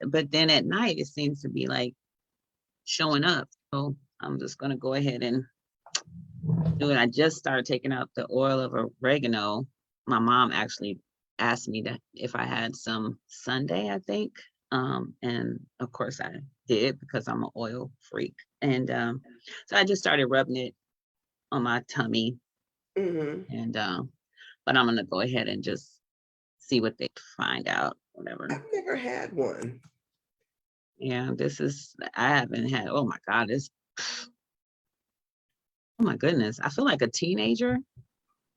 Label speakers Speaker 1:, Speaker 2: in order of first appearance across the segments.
Speaker 1: but then at night it seems to be like showing up. So I'm just gonna go ahead and do it. I just started taking out the oil of oregano. My mom actually asked me that if I had some Sunday, I think. And of course I did because I'm an oil freak. And so I just started rubbing it on my tummy. And but I'm gonna go ahead and just see what they find out, whatever.
Speaker 2: I've never had one.
Speaker 1: Yeah, I haven't had, oh my God, oh my goodness. I feel like a teenager.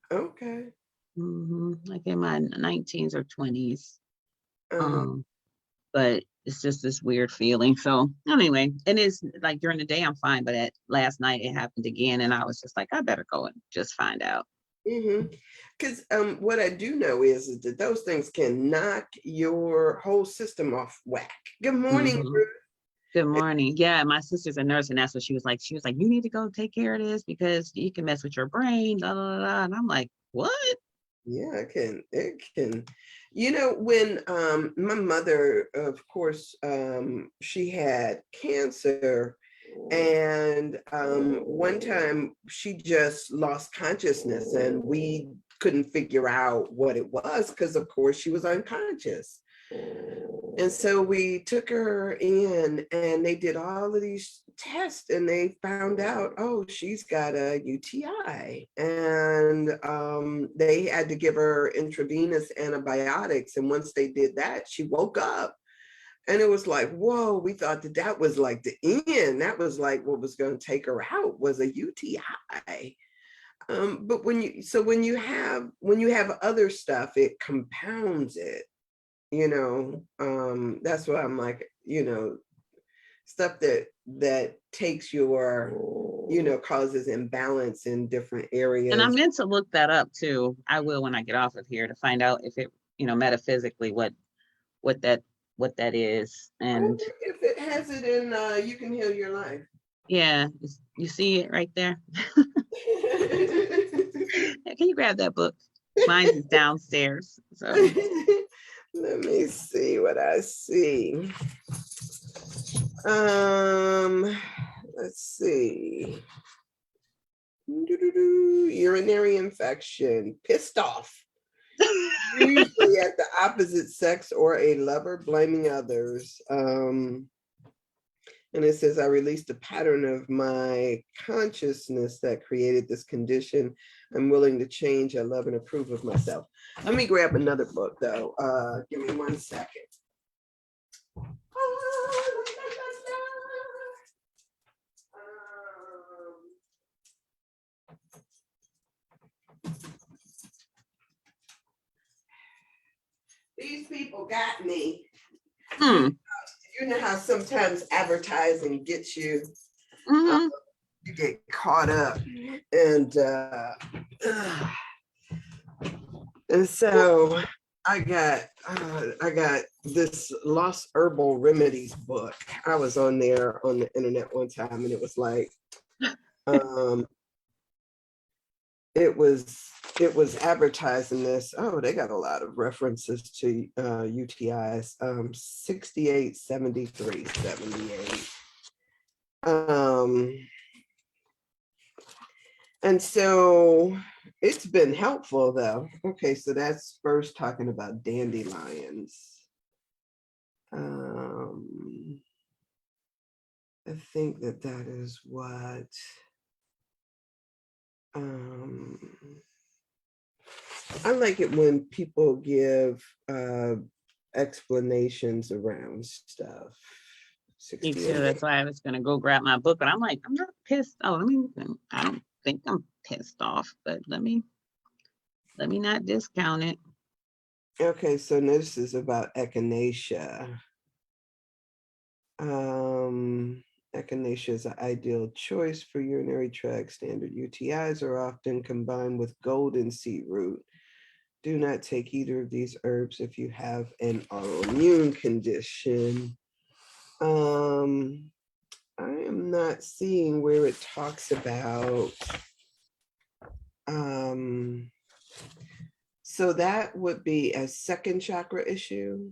Speaker 2: Okay.
Speaker 1: Like in my 19s or 20s.
Speaker 2: Uh-huh.
Speaker 1: But it's just this weird feeling. So anyway, and it's like during the day I'm fine, but at last night it happened again, and I was just like, I better go and just find out.
Speaker 2: Because what I do know is that those things can knock your whole system off whack. Good morning, Ruth.
Speaker 1: Good morning. Yeah, my sister's a nurse, and that's what she was like. She was like, you need to go take care of this because you can mess with your brain, blah, blah, blah. And I'm like, what?
Speaker 2: Yeah, it can. You know, when my mother, of course, she had cancer, and one time she just lost consciousness, and we couldn't figure out what it was because, of course, she was unconscious. And so we took her in and they did all of these tests and they found out, oh, she's got a UTI. And they had to give her intravenous antibiotics. And once they did that, she woke up. And it was like, whoa, we thought that was like the end. That was like what was going to take her out was a UTI. But when you have other stuff, it compounds it. That's why I'm like, stuff that takes your, causes imbalance in different areas.
Speaker 1: And I meant to look that up too. I will when I get off of here to find out if it, metaphysically what that is. And
Speaker 2: if it has it in You Can Heal Your Life.
Speaker 1: Yeah, you see it right there. Can you grab that book? Mine is downstairs. So
Speaker 2: let me see what I see. Let's see. Urinary infection. Pissed off. Usually at the opposite sex or a lover, blaming others. And it says, I released a pattern of my consciousness that created this condition. I'm willing to change. I love and approve of myself. Let me grab another book though. Give me 1 second. These people got me. You know how sometimes advertising gets you, you get caught up, and so I got this Lost Herbal Remedies book. I was on there on the internet one time, and it was like, it was advertising this. Oh, they got a lot of references to UTIs. 68, 73, 78. And so it's been helpful though. Okay, so that's first talking about dandelions. I think that is what I like it when people give explanations around stuff.
Speaker 1: me too. That's why I was gonna go grab my book, but I'm like, I'm not pissed. Oh, I don't think I'm pissed off, but let me not discount it.
Speaker 2: Okay, so this is about Echinacea. Echinacea is an ideal choice for urinary tract. Standard UTIs are often combined with golden seed root. Do not take either of these herbs if you have an autoimmune condition. I am not seeing where it talks about. So that would be a second chakra issue.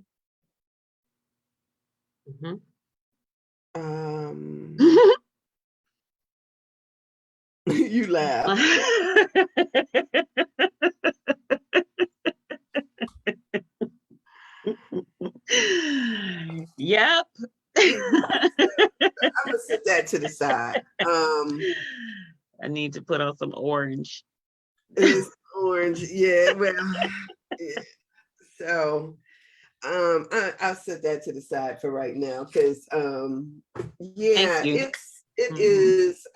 Speaker 1: Mhm.
Speaker 2: You laugh.
Speaker 1: Yep.
Speaker 2: Yeah, I'm gonna set that to the side.
Speaker 1: I need to put on some orange.
Speaker 2: It's orange. Yeah, well, yeah. So I'll set that to the side for right now because
Speaker 1: Thank
Speaker 2: yeah,
Speaker 1: you.
Speaker 2: it
Speaker 1: Mhm.
Speaker 2: is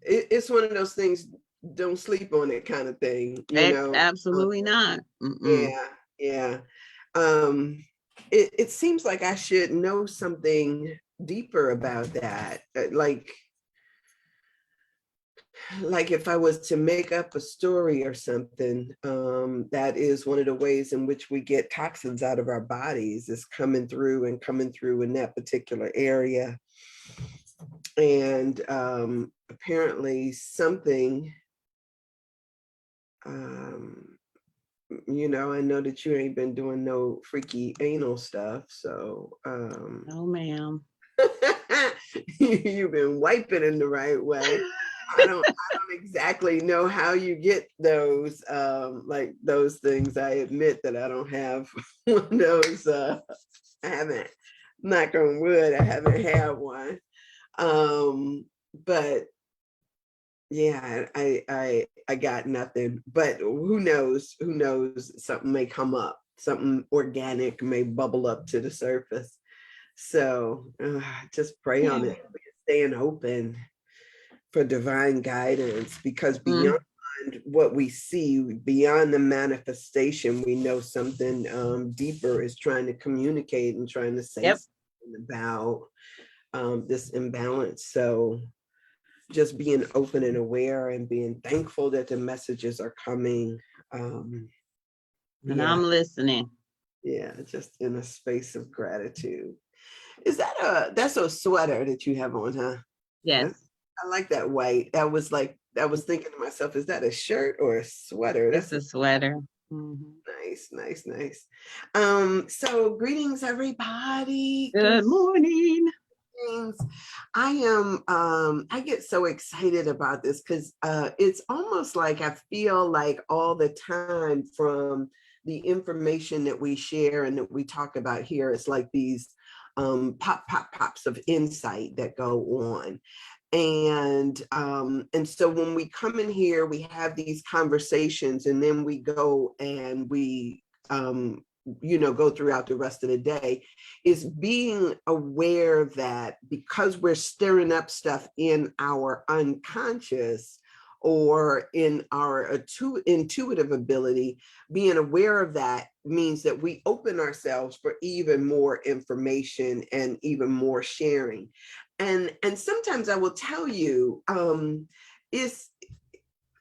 Speaker 2: it's one of those things, don't sleep on it kind of thing, you know.
Speaker 1: Absolutely not. Mm-mm.
Speaker 2: Yeah, yeah. Um it seems like I should know something deeper about that. Like if I was to make up a story or something, that is one of the ways in which we get toxins out of our bodies, is coming through in that particular area. And apparently something, um, I know that you ain't been doing no freaky anal stuff, so
Speaker 1: No, ma'am.
Speaker 2: you've been wiping in the right way. I don't exactly know how you get those like those things. I admit that I don't have one of those. I haven't, knock on wood, I haven't had one. But yeah, I got nothing. But who knows? Who knows? Something may come up. Something organic may bubble up to the surface. So just pray on
Speaker 1: Yeah.
Speaker 2: it. Staying open for divine guidance, because
Speaker 1: Mm.
Speaker 2: beyond what we see, beyond the manifestation, we know something deeper is trying to communicate and trying to say
Speaker 1: Yep.
Speaker 2: something about this imbalance. So just being open and aware and being thankful that the messages are coming. Um,
Speaker 1: And
Speaker 2: yeah,
Speaker 1: I'm listening.
Speaker 2: yeah, just in a space of gratitude. That's a sweater that you have on, huh?
Speaker 1: Yes.
Speaker 2: That, I like that white. I was thinking to myself, is that a shirt or a sweater?
Speaker 1: It's
Speaker 2: That's
Speaker 1: a sweater. Mhm.
Speaker 2: nice, nice, nice. So greetings, everybody.
Speaker 1: Good morning.
Speaker 2: Greetings. I get so excited about this because it's almost like I feel like all the time from the information that we share and that we talk about here, it's like these pops of insight that go on. And so when we come in here, we have these conversations, and then we go and we go throughout the rest of the day, is being aware that because we're stirring up stuff in our unconscious or in our intuitive ability, being aware of that means that we open ourselves for even more information and even more sharing. And sometimes I will tell you, is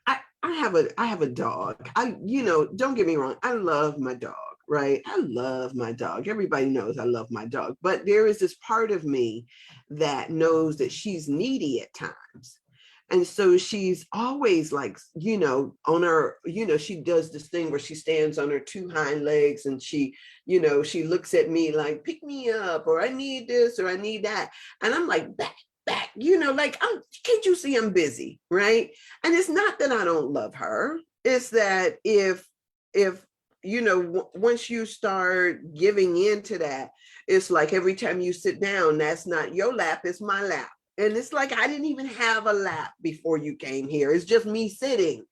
Speaker 2: I have a dog. Don't get me wrong, I love my dog, right? I love my dog. Everybody knows I love my dog. But there is this part of me that knows that she's needy at times. And so she's always like, on her, she does this thing where she stands on her two hind legs and she looks at me like, pick me up, or I need this, or I need that. And I'm like, back, like, can't you see I'm busy, right? And it's not that I don't love her. It's that if once you start giving into that, it's like every time you sit down, that's not your lap, it's my lap. And it's like I didn't even have a lap before you came here. It's just me sitting.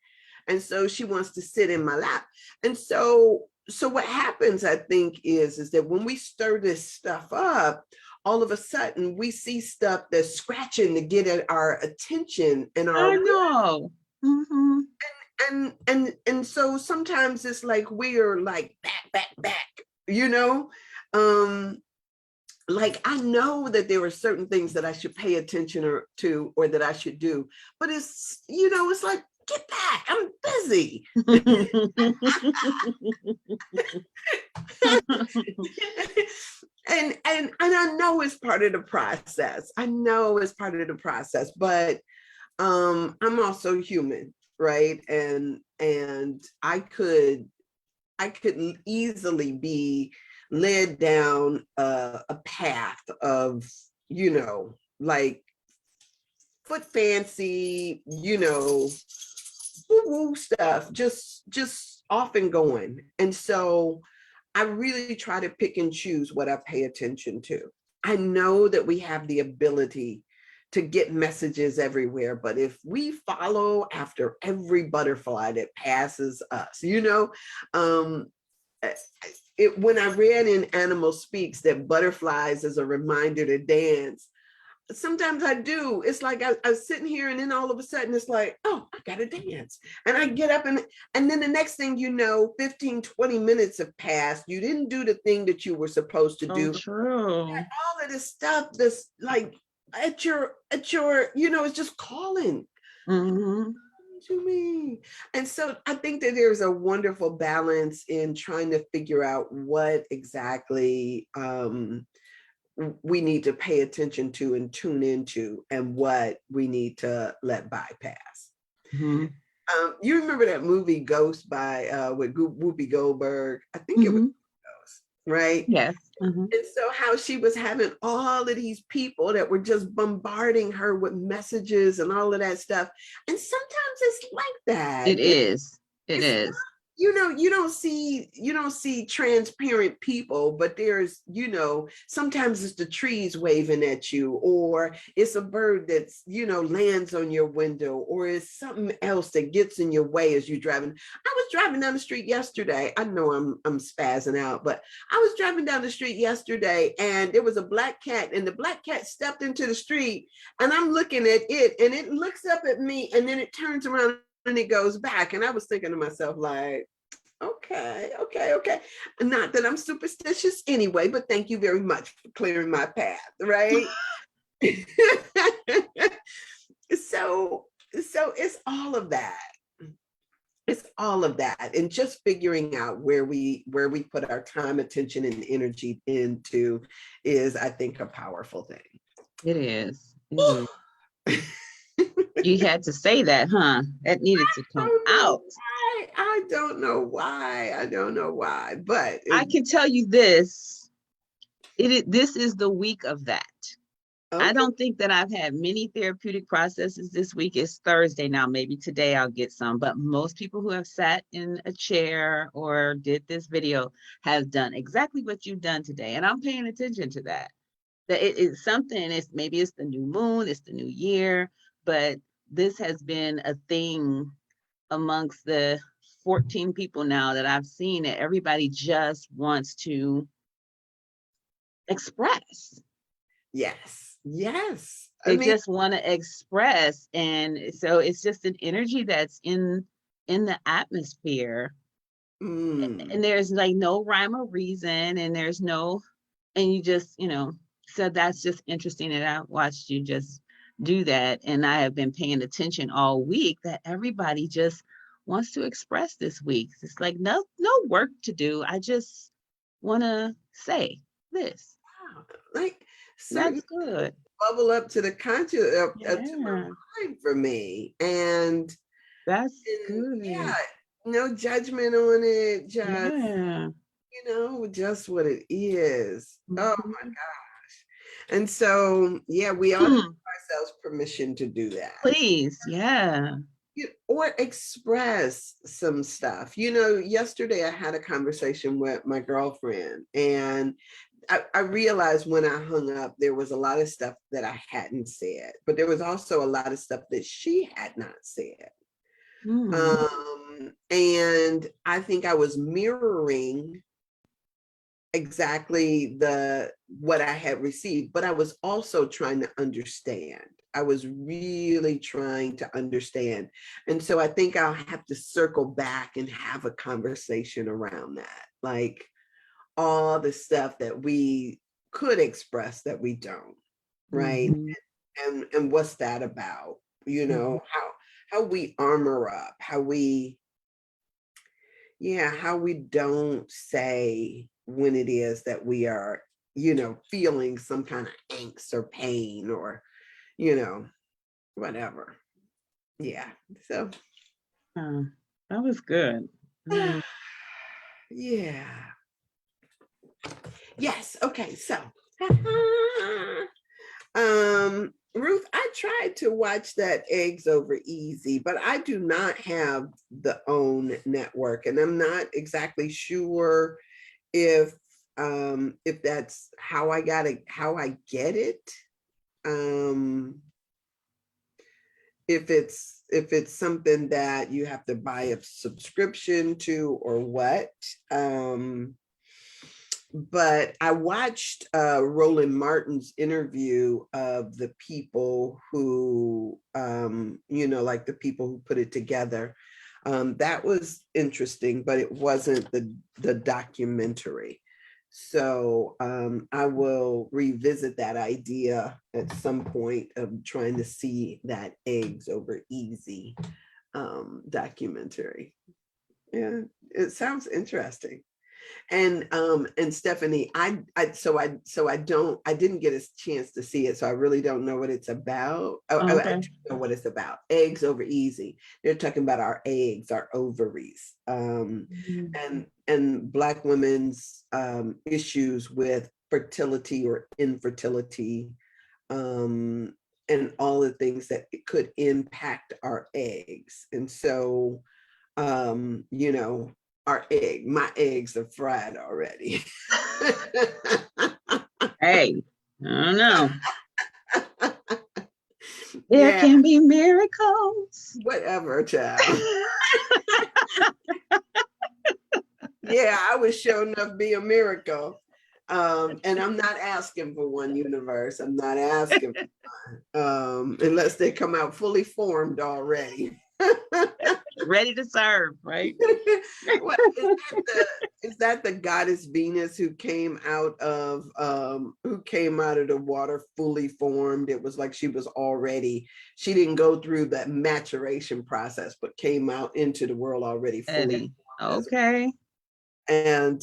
Speaker 2: And so she wants to sit in my lap. And so what happens, I think, is that when we stir this stuff up, all of a sudden we see stuff that's scratching to get at our attention and
Speaker 1: I
Speaker 2: our,
Speaker 1: know. Hmm.
Speaker 2: and so sometimes it's like we're like back, you know. Um like I know that there are certain things that I should pay attention or that I should do, but it's like, get back, I'm busy. And I know it's part of the process. I know it's part of the process, but I'm also human, right? And I could easily be led down a path of, like foot fancy, woo-woo stuff, just off and going. And so I really try to pick and choose what I pay attention to. I know that we have the ability to get messages everywhere, but if we follow after every butterfly that passes us, um, when I read in Animal Speaks that butterflies is a reminder to dance, sometimes I do. It's like I'm sitting here and then all of a sudden it's like, oh, I gotta dance. And I get up and then the next thing you know, 15, 20 minutes have passed. You didn't do the thing that you were supposed to do.
Speaker 1: True.
Speaker 2: All of this stuff that's like at your, it's just calling to me. And so I think that there's a wonderful balance in trying to figure out what exactly we need to pay attention to and tune into, and what we need to let bypass. You remember that movie Ghost by with Whoopi Goldberg? I think it was Ghost, right?
Speaker 1: Yes.
Speaker 2: And so how she was having all of these people that were just bombarding her with messages and all of that stuff. And sometimes it's like that.
Speaker 1: It is. It is.
Speaker 2: You don't see transparent people, but there's, sometimes it's the trees waving at you, or it's a bird that's, lands on your window, or it's something else that gets in your way as you're driving. I was driving down the street yesterday. I know I'm spazzing out, but I was driving down the street yesterday and there was a black cat, and the black cat stepped into the street, and I'm looking at it and it looks up at me, and then it turns around and it goes back. And I was thinking to myself, like, okay. Not that I'm superstitious anyway, but thank you very much for clearing my path, right? So it's all of that. It's all of that. And just figuring out where we put our time, attention, and energy into is, I think, a powerful thing.
Speaker 1: It is. It is. You had to say that, huh? That needed to come out.
Speaker 2: I don't know why, but
Speaker 1: I can tell you this. This is the week of that. Okay. I don't think that I've had many therapeutic processes this week. It's Thursday now. Maybe today I'll get some, but most people who have sat in a chair or did this video have done exactly what you've done today. And I'm paying attention to that. That it is something, maybe it's the new moon, it's the new year, but this has been a thing amongst the 14 people now that I've seen, that everybody just wants to express.
Speaker 2: Yes.
Speaker 1: They just want to express. And so it's just an energy that's in the atmosphere. And there's like no rhyme or reason, and there's no, and you just, so that's just interesting that I watched you just do that. And I have been paying attention all week that everybody just wants to express this week. It's like no work to do. I just want to say this.
Speaker 2: Wow. Like,
Speaker 1: that's good.
Speaker 2: Bubble up to the conscious to my mind for me. And
Speaker 1: that's good.
Speaker 2: Yeah, no judgment on it. Just just what it is. Oh my gosh. And so we ought to give ourselves permission to do that.
Speaker 1: Please. Yeah.
Speaker 2: Or express some stuff. Yesterday I had a conversation with my girlfriend, and I realized when I hung up, there was a lot of stuff that I hadn't said, but there was also a lot of stuff that she had not said. And I think I was mirroring exactly what I had received, but I was also trying to understand. I was really trying to understand. And so I think I'll have to circle back and have a conversation around that. Like all the stuff that we could express that we don't, right? And what's that about? How we armor up, how we don't say when it is that we are, feeling some kind of angst or pain or, whatever. Yeah. So
Speaker 1: that was good.
Speaker 2: Yeah. Yes. Okay. So, Ruth, I tried to watch that Eggs Over Easy, but I do not have the OWN network, and I'm not exactly sure if that's how I get it. If it's something that you have to buy a subscription to or what. But I watched Roland Martin's interview of the people who, like the people who put it together. That was interesting, but it wasn't the documentary. So I will revisit that idea at some point of trying to see that Eggs Over Easy documentary. Yeah, it sounds interesting. And Stephanie, I didn't get a chance to see it, so I really don't know what it's about. I
Speaker 1: Okay.
Speaker 2: do know what it's about. Eggs Over Easy. They're talking about our eggs, our ovaries, and Black women's issues with fertility or infertility, and all the things that it could impact our eggs. And so, my eggs are fried already.
Speaker 1: Hey, I don't know. There
Speaker 2: Yeah,
Speaker 1: can be miracles.
Speaker 2: whatever, child. Yeah, I was sure enough be a miracle. And I'm not asking for one, universe. I'm not asking unless they come out fully formed already.
Speaker 1: Ready to serve, right?
Speaker 2: What, is that the goddess Venus who came out of the water fully formed? It was like she didn't go through that maturation process, but came out into the world already fully formed.
Speaker 1: Okay.
Speaker 2: And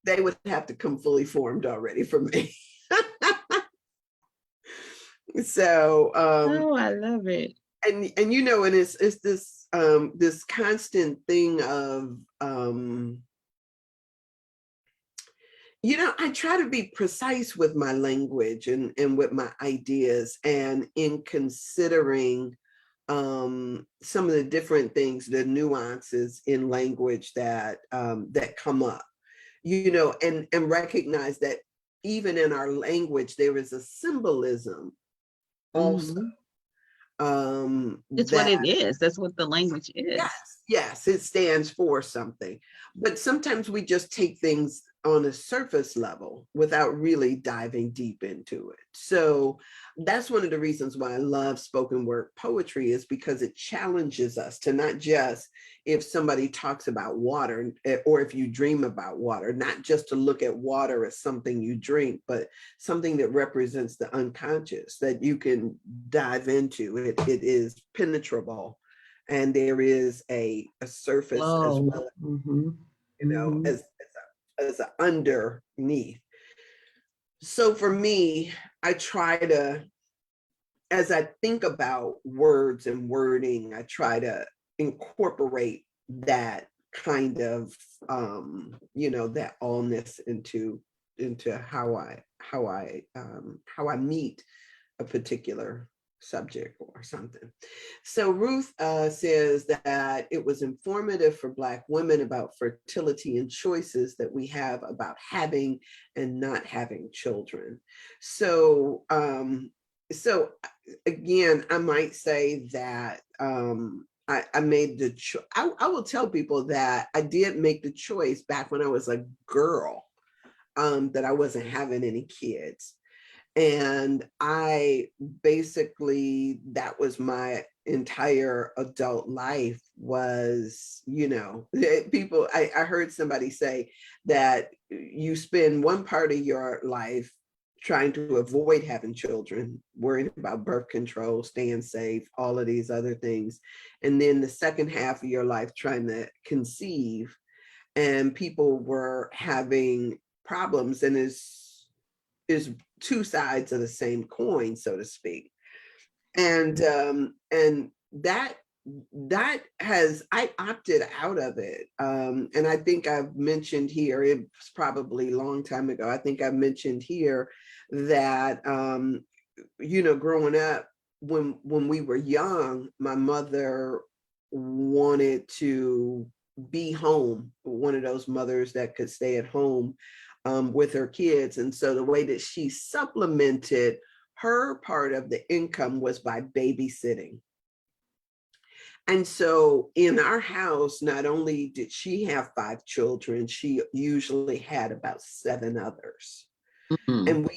Speaker 2: they would have to come fully formed already for me. So
Speaker 1: I love it.
Speaker 2: and it's this this constant thing of I try to be precise with my language and with my ideas, and in considering some of the different things, the nuances in language that come up, and recognize that even in our language there is a symbolism also.
Speaker 1: It's what it is. That's what the language is.
Speaker 2: Yes, it stands for something. But sometimes we just take things on a surface level without really diving deep into it. So that's one of the reasons why I love spoken word poetry, is because it challenges us to not just, if somebody talks about water or if you dream about water, not just to look at water as something you drink, but something that represents the unconscious that you can dive into. It is penetrable. And there is a surface as well, as an underneath. So for me, I try to, as I think about words and wording, I try to incorporate that kind of, that allness into how I meet a particular subject or something. So Ruth says that it was informative for Black women about fertility and choices that we have about having and not having children. So, again, I might say that I made the choice. I will tell people that I did make the choice back when I was a girl, that I wasn't having any kids. And I basically, that was my entire adult life was, people, I heard somebody say that you spend one part of your life trying to avoid having children, worrying about birth control, staying safe, all of these other things. And then the second half of your life trying to conceive, and people were having problems, and is two sides of the same coin, so to speak. And that I opted out of it. And I think I've mentioned here, it's probably a long time ago, I think I mentioned here that, growing up, when we were young, my mother wanted to be home, one of those mothers that could stay at home with her kids. And so the way that she supplemented her part of the income was by babysitting. And so in our house, not only did she have 5 children, she usually had about 7 others.
Speaker 1: Mhm.
Speaker 2: And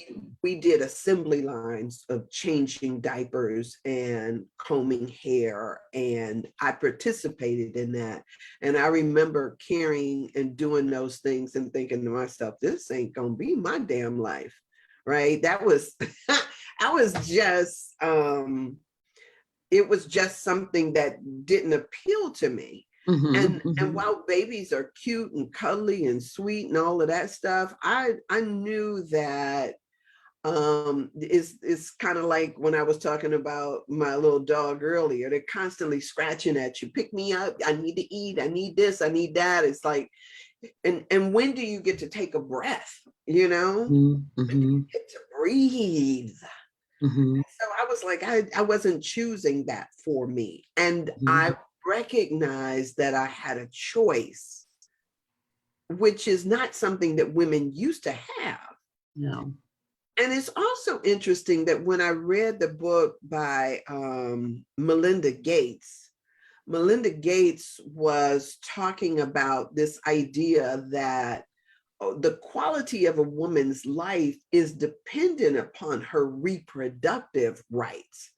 Speaker 2: we did assembly lines of changing diapers and combing hair, and I participated in that. And I remember carrying and doing those things and thinking to myself, this ain't gonna be my damn life, right? That was, I was just, it was just something that didn't appeal to me.
Speaker 1: Mhm.
Speaker 2: And while babies are cute and cuddly and sweet and all of that stuff, I knew that it's kind of like when I was talking about my little dog earlier. They're constantly scratching at you. Pick me up. I need to eat. I need this. I need that. It's like, and when do you get to take a breath? You know, when do you
Speaker 1: Mhm.
Speaker 2: get to breathe?
Speaker 1: Mhm.
Speaker 2: So I was like, I wasn't choosing that for me. And
Speaker 1: Mhm.
Speaker 2: I recognized that I had a choice, which is not something that women used to have.
Speaker 1: No.
Speaker 2: And it's also interesting that when I read the book by Melinda Gates, Melinda Gates was talking about this idea that the quality of a woman's life is dependent upon her reproductive rights,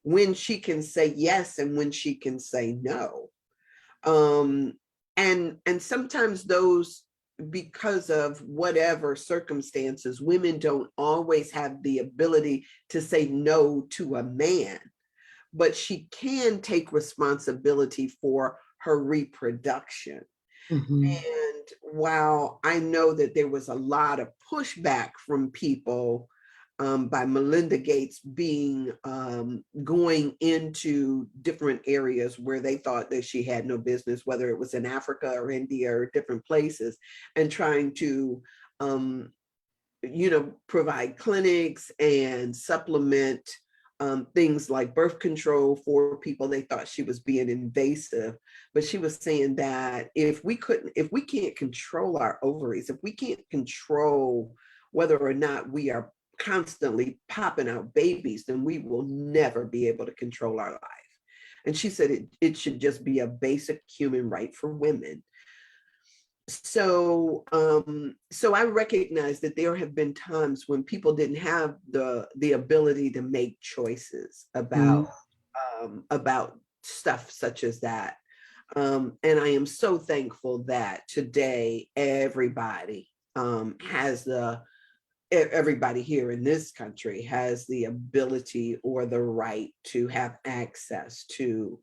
Speaker 2: when she can say yes and when she can say no. um and sometimes those, because of whatever circumstances, women don't always have the ability to say no to a man, but she can take responsibility for her reproduction.
Speaker 1: Mhm.
Speaker 2: And while I know that there was a lot of pushback from people, by Melinda Gates being going into different areas where they thought that she had no business, whether it was in Africa or India or different places, and trying to, provide clinics and supplement things like birth control for people. They thought she was being invasive, but she was saying that if we can't control our ovaries, if we can't control whether or not we are constantly popping out babies, then we will never be able to control our life. And she said it should just be a basic human right for women. So I recognize that there have been times when people didn't have the ability to make choices
Speaker 1: Mhm.
Speaker 2: about stuff such as that. And I am so thankful that today everybody here in this country has the ability or the right to have access to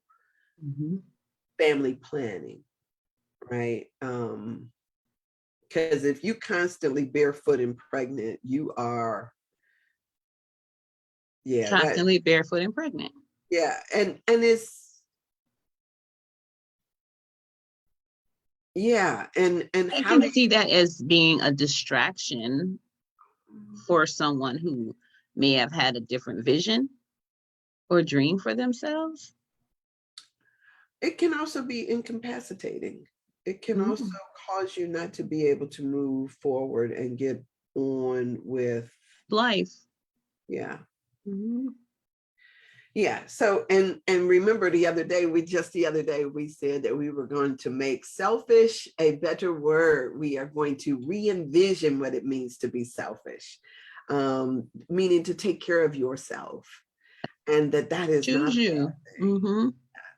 Speaker 1: Mhm.
Speaker 2: family planning, right? Because if you constantly barefoot and pregnant, you are, yeah, that,
Speaker 1: Constantly barefoot and pregnant.
Speaker 2: yeah, and it's, yeah, and
Speaker 1: I
Speaker 2: how
Speaker 1: can
Speaker 2: do
Speaker 1: see that as being a distraction
Speaker 2: you,
Speaker 1: for someone who may have had a different vision or dream for themselves.
Speaker 2: it can also be incapacitating. It can also
Speaker 1: Mhm.
Speaker 2: cause you not to be able to move forward and get on with,
Speaker 1: Life.
Speaker 2: yeah.
Speaker 1: Mhm.
Speaker 2: Yeah. So, and remember the other day, we said that we were going to make selfish a better word. We are going to re-envision what it means to be selfish, meaning to take care of yourself, and that is not
Speaker 1: Choose
Speaker 2: a
Speaker 1: you.
Speaker 2: bad thing.
Speaker 1: Mm-hmm.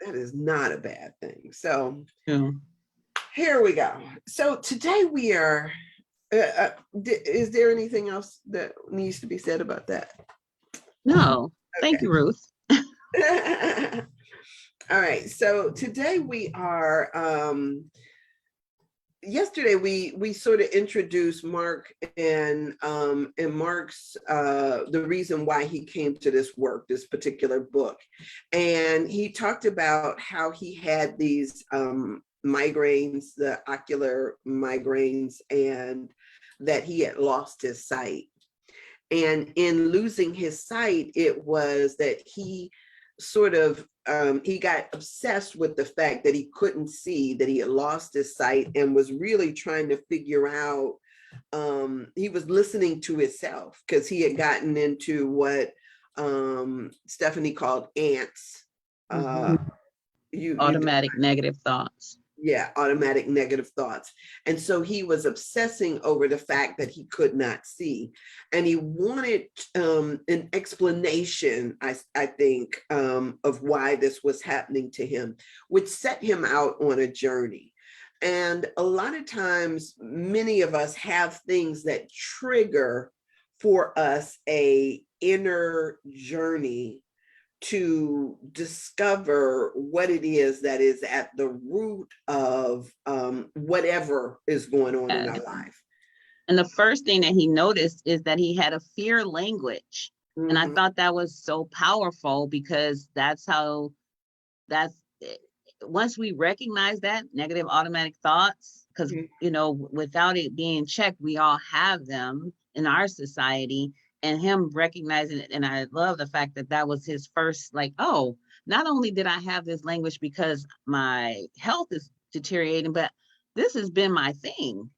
Speaker 2: That is not a bad thing. So
Speaker 1: Yeah.
Speaker 2: here we go. So today we are. Is there anything else that needs to be said about that?
Speaker 1: No. Thank
Speaker 2: Okay.
Speaker 1: you, Ruth.
Speaker 2: All right, so today we are yesterday we sort of introduced Mark and Mark's the reason why he came to this work, this particular book. And he talked about how he had these migraines, the ocular migraines, and that he had lost his sight. And in losing his sight, it was that he sort of he got obsessed with the fact that he couldn't see, that he had lost his sight, and was really trying to figure out, he was listening to himself, because he had gotten into what Stephanie called ants. You
Speaker 1: Automatic negative thoughts.
Speaker 2: Yeah, automatic negative thoughts. And so he was obsessing over the fact that he could not see. And he wanted an explanation, I think, of why this was happening to him, which set him out on a journey. And a lot of times, many of us have things that trigger for us a inner journey to discover what it is that is at the root of whatever is going on in our life.
Speaker 1: And the first thing that he noticed is that he had a fear language. And I thought that was so powerful, because once we recognize that negative automatic thoughts, because, without it being checked, we all have them in our society. And him recognizing it, and I love the fact that that was his first, like, oh, not only did I have this language because my health is deteriorating, but this has been my thing.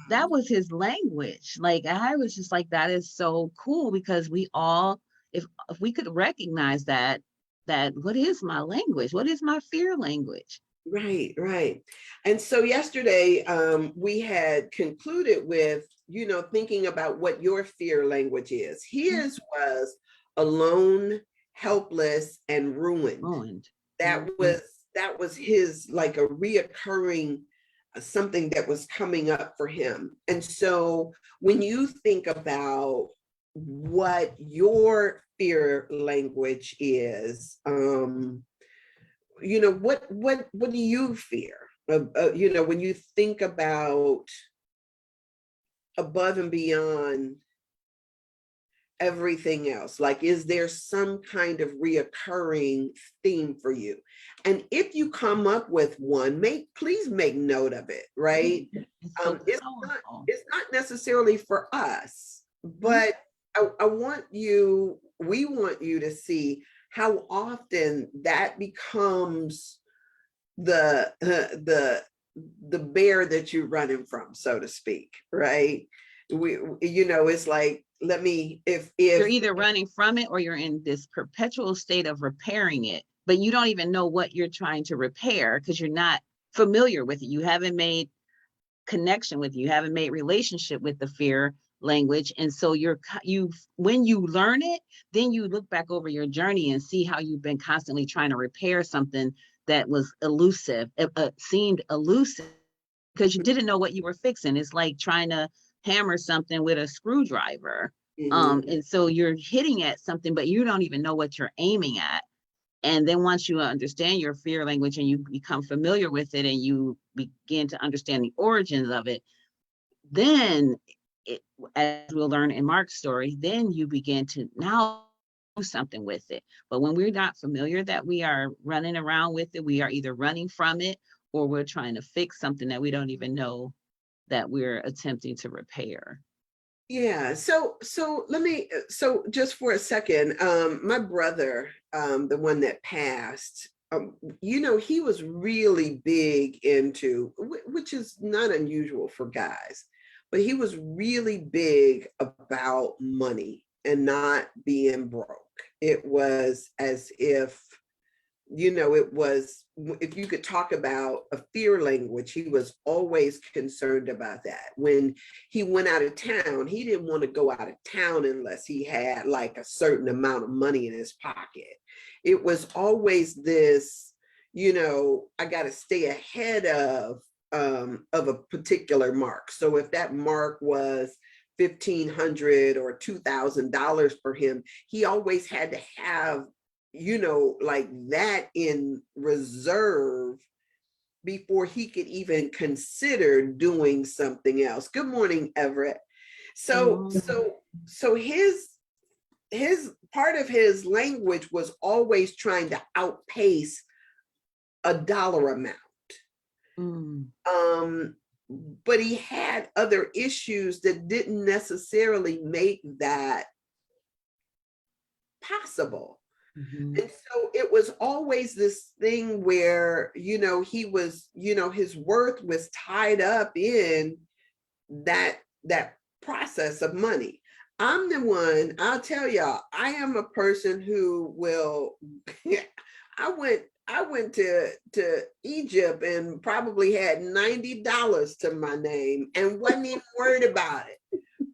Speaker 1: That was his language. Like, I was just like, that is so cool, because we all, if we could recognize that what is my language? What is my fear language?
Speaker 2: Right. And so yesterday, we had concluded with, thinking about what your fear language is. His was alone, helpless, and ruined. That was his, like, a reoccurring something that was coming up for him. And so when you think about what your fear language is, what do you fear? When you think about above and beyond everything else, like, is there some kind of reoccurring theme for you? And if you come up with one, please make note of it, right? It's not necessarily for us, but we want you to see how often that becomes the bear that you're running from, so to speak, right? It's like, if
Speaker 1: you're either running from it, or you're in this perpetual state of repairing it, but you don't even know what you're trying to repair, because you're not familiar with it. You haven't made connection with it. You haven't made relationship with the fear language. And so when you learn it, then you look back over your journey and see how you've been constantly trying to repair something that was elusive, seemed elusive, because you didn't know what you were fixing. It's like trying to hammer something with a screwdriver. And so you're hitting at something, but you don't even know what you're aiming at. And then once you understand your fear language and you become familiar with it, and you begin to understand the origins of it, then as we'll learn in Mark's story, then you begin to now do something with it. But when we're not familiar that we are running around with it, we are either running from it, or we're trying to fix something that we don't even know that we're attempting to repair.
Speaker 2: Yeah. So just for a second, my brother, the one that passed, he was really big into, which is not unusual for guys, but he was really big about money and not being broke. It was as if, if you could talk about a fear language, he was always concerned about that. When he went out of town, he didn't want to go out of town unless he had like a certain amount of money in his pocket. It was always this, I got to stay ahead of a particular mark. So if that mark was $1,500 or $2,000 for him, he always had to have, like that in reserve, before he could even consider doing something else. Good morning, Everett. So his part of his language was always trying to outpace a dollar amount. But he had other issues that didn't necessarily make that possible. And so it was always this thing where, he was, his worth was tied up in that process of money. I'm the one, I'll tell y'all, I am a person who will, I went to Egypt and probably had $90 to my name and wasn't even worried about it.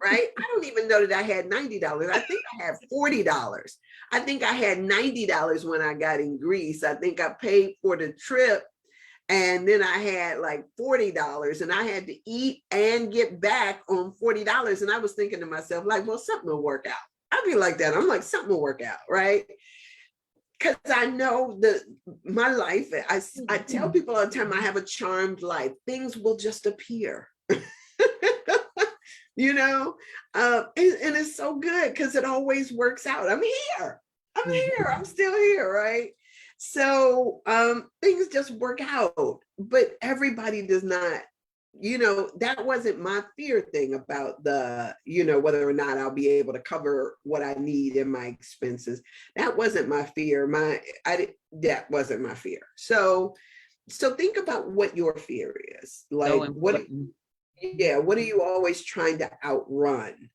Speaker 2: Right? I don't even know that I had $90. I think I had $40. I think I had $90 when I got in Greece. I think I paid for the trip, and then I had like $40, and I had to eat and get back on $40. And I was thinking to myself, like, well, something will work out. I'd be like that. I'm like, something will work out, right? Because I know that my life, I tell people all the time, I have a charmed life. Things will just appear. And it's so good because it always works out. I'm here, I'm still here, right? So things just work out, but everybody does not, that wasn't my fear thing about whether or not I'll be able to cover what I need in my expenses. That wasn't my fear. That wasn't my fear. So think about what your fear is. Like, what are you always trying to outrun?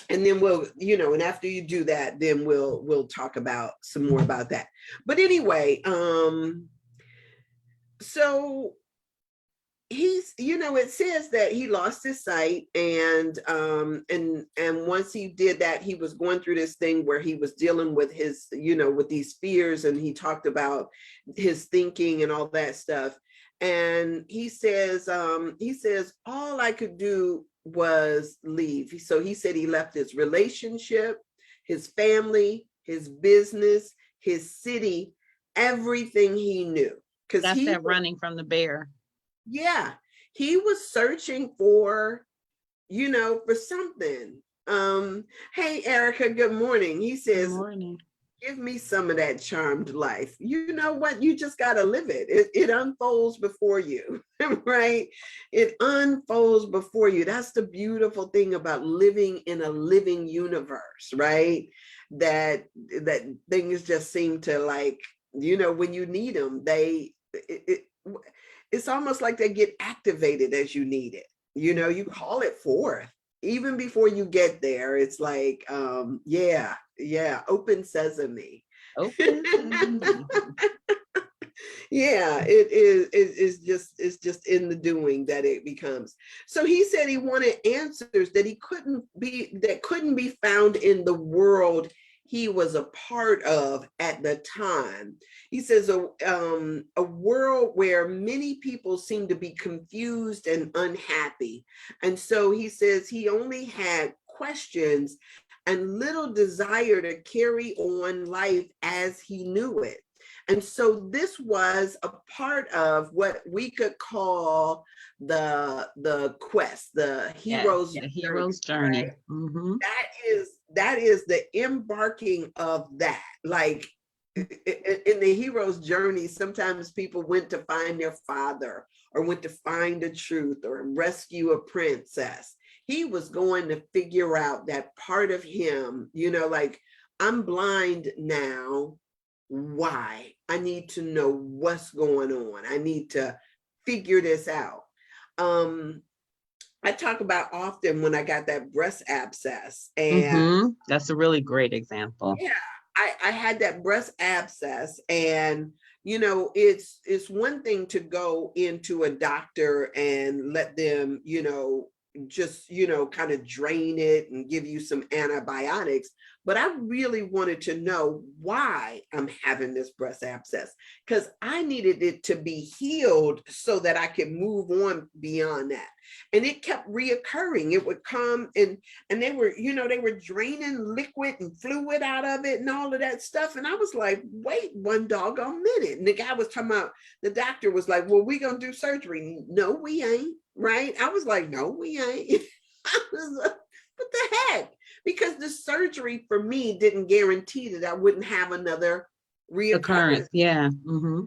Speaker 2: And then we'll, and after you do that, then we'll talk about some more about that. But anyway, so he's, it says that he lost his sight, and once he did that, he was going through this thing where he was dealing with his, with these fears, and he talked about his thinking and all that stuff. And he says, all I could do was leave. So he said he left his relationship, his family, his business, his city, everything he knew. Because
Speaker 1: that's that running from the bear.
Speaker 2: Yeah, he was searching for, for something. Hey, Erica, good morning. He says,
Speaker 1: good morning.
Speaker 2: Give me some of that charmed life. You know what? You just got to live it. It unfolds before you, right? It unfolds before you. That's the beautiful thing about living in a living universe, right? That things just seem to, like, when you need them, it's almost like they get activated as you need it. You call it forth. Even before you get there, it's like, open sesame. Open sesame. Yeah, it's just in the doing that it becomes. So he said he wanted answers that couldn't be found in the world he was a part of at the time. He says a world where many people seem to be confused and unhappy. And so he says he only had questions and little desire to carry on life as he knew it. And so this was a part of what we could call the quest, the hero's
Speaker 1: journey.
Speaker 2: Right? Mm-hmm. That is the embarking of that. Like in the hero's journey, sometimes people went to find their father, or went to find the truth, or rescue a princess. He was going to figure out that part of him, like, I'm blind now. Why? I need to know what's going on. I need to figure this out. I talk about often when I got that breast abscess, and
Speaker 1: that's a really great example.
Speaker 2: Yeah, I had that breast abscess, and it's one thing to go into a doctor and let them, just, kind of drain it and give you some antibiotics. But I really wanted to know why I'm having this breast abscess, because I needed it to be healed so that I could move on beyond that. And it kept reoccurring. It would come and they were, they were draining liquid and fluid out of it and all of that stuff. And I was like, wait one doggone minute. And the guy was talking about, the doctor was like, well, we gonna do surgery. No, we ain't. Right? I was like, no, we ain't. I was like, what the heck? Because the surgery for me didn't guarantee that I wouldn't have another reoccurrence.
Speaker 1: Yeah. Mm-hmm.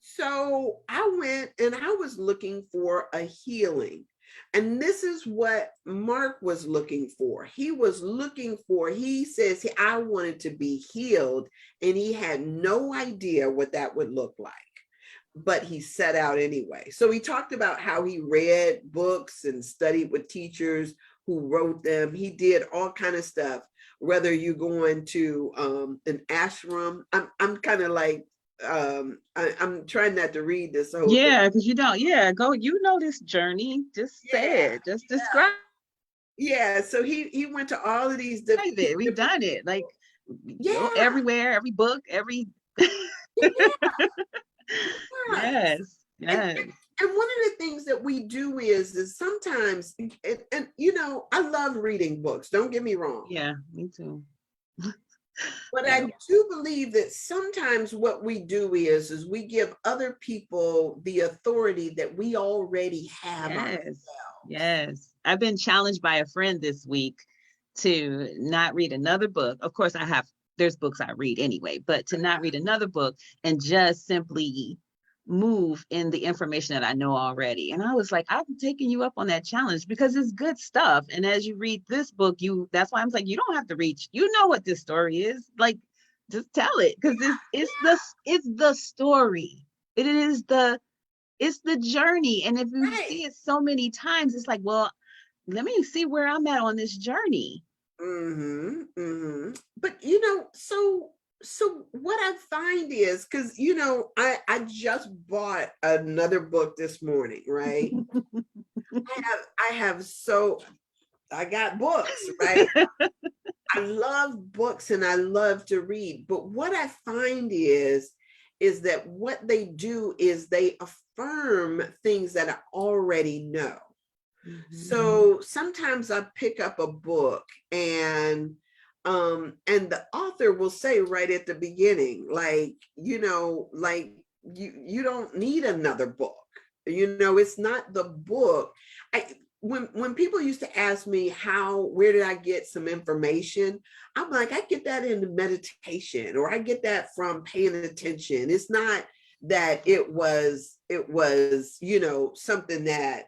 Speaker 2: So I went and I was looking for a healing. And this is what Mark was looking for. He says, I wanted to be healed, and he had no idea what that would look like. But he set out anyway. So he talked about how he read books and studied with teachers who wrote them. He did all kind of stuff. Whether you're going to an ashram, I'm kind of like, I'm trying not to read this whole thing.
Speaker 1: Because you don't. Go. This journey. Just say it. Just describe.
Speaker 2: Yeah. So he went to all of these different.
Speaker 1: We've done it. Like, everywhere, every book, every. Yes.
Speaker 2: And one of the things that we do is sometimes, and I love reading books, don't get me wrong.
Speaker 1: Yeah, me too.
Speaker 2: But I do believe that sometimes what we do is we give other people the authority that we already have ourselves.
Speaker 1: Yes. I've been challenged by a friend this week to not read another book. Of course, there's books I read anyway, but to not read another book and just simply move in the information that I know already. And I was like, I'm taking you up on that challenge because it's good stuff. And as you read this book, that's why I'm like, you don't have to reach, what this story is. Like, just tell it, because it's the story. It's the journey. And if you see it so many times, it's like, well, let me see where I'm at on this journey.
Speaker 2: Mm-hmm, mm-hmm. But so what I find is, because I just bought another book this morning, right? I got books, right? I love books and I love to read, but what I find is that what they do is they affirm things that I already know. Mm-hmm. So sometimes I pick up a book and the author will say right at the beginning, like, you don't need another book. It's not the book. When people used to ask me where did I get some information? I'm like, I get that in the meditation, or I get that from paying attention. It's not that it was, something that,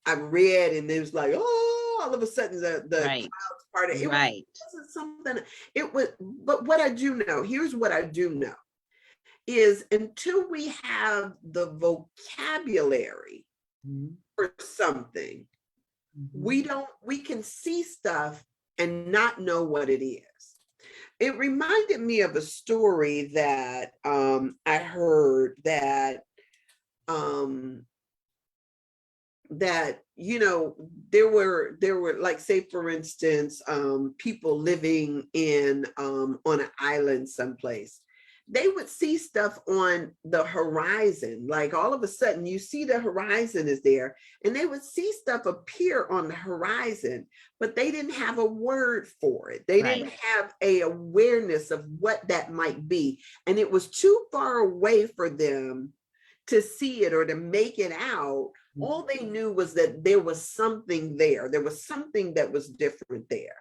Speaker 2: I read and it was like, oh, all of a sudden the clouds parted. It wasn't something, but what I do know, here's what I do know, is until we have the vocabulary for something, we can see stuff and not know what it is. It reminded me of a story that I heard that there were like, say for instance, people living in on an island someplace. They would see stuff on the horizon, like all of a sudden you see the horizon is there, and they would see stuff appear on the horizon, but they didn't have a word for it. They didn't have a awareness of what that might be, and it was too far away for them to see it or to make it out. All they knew was that there was something there. There was something that was different there.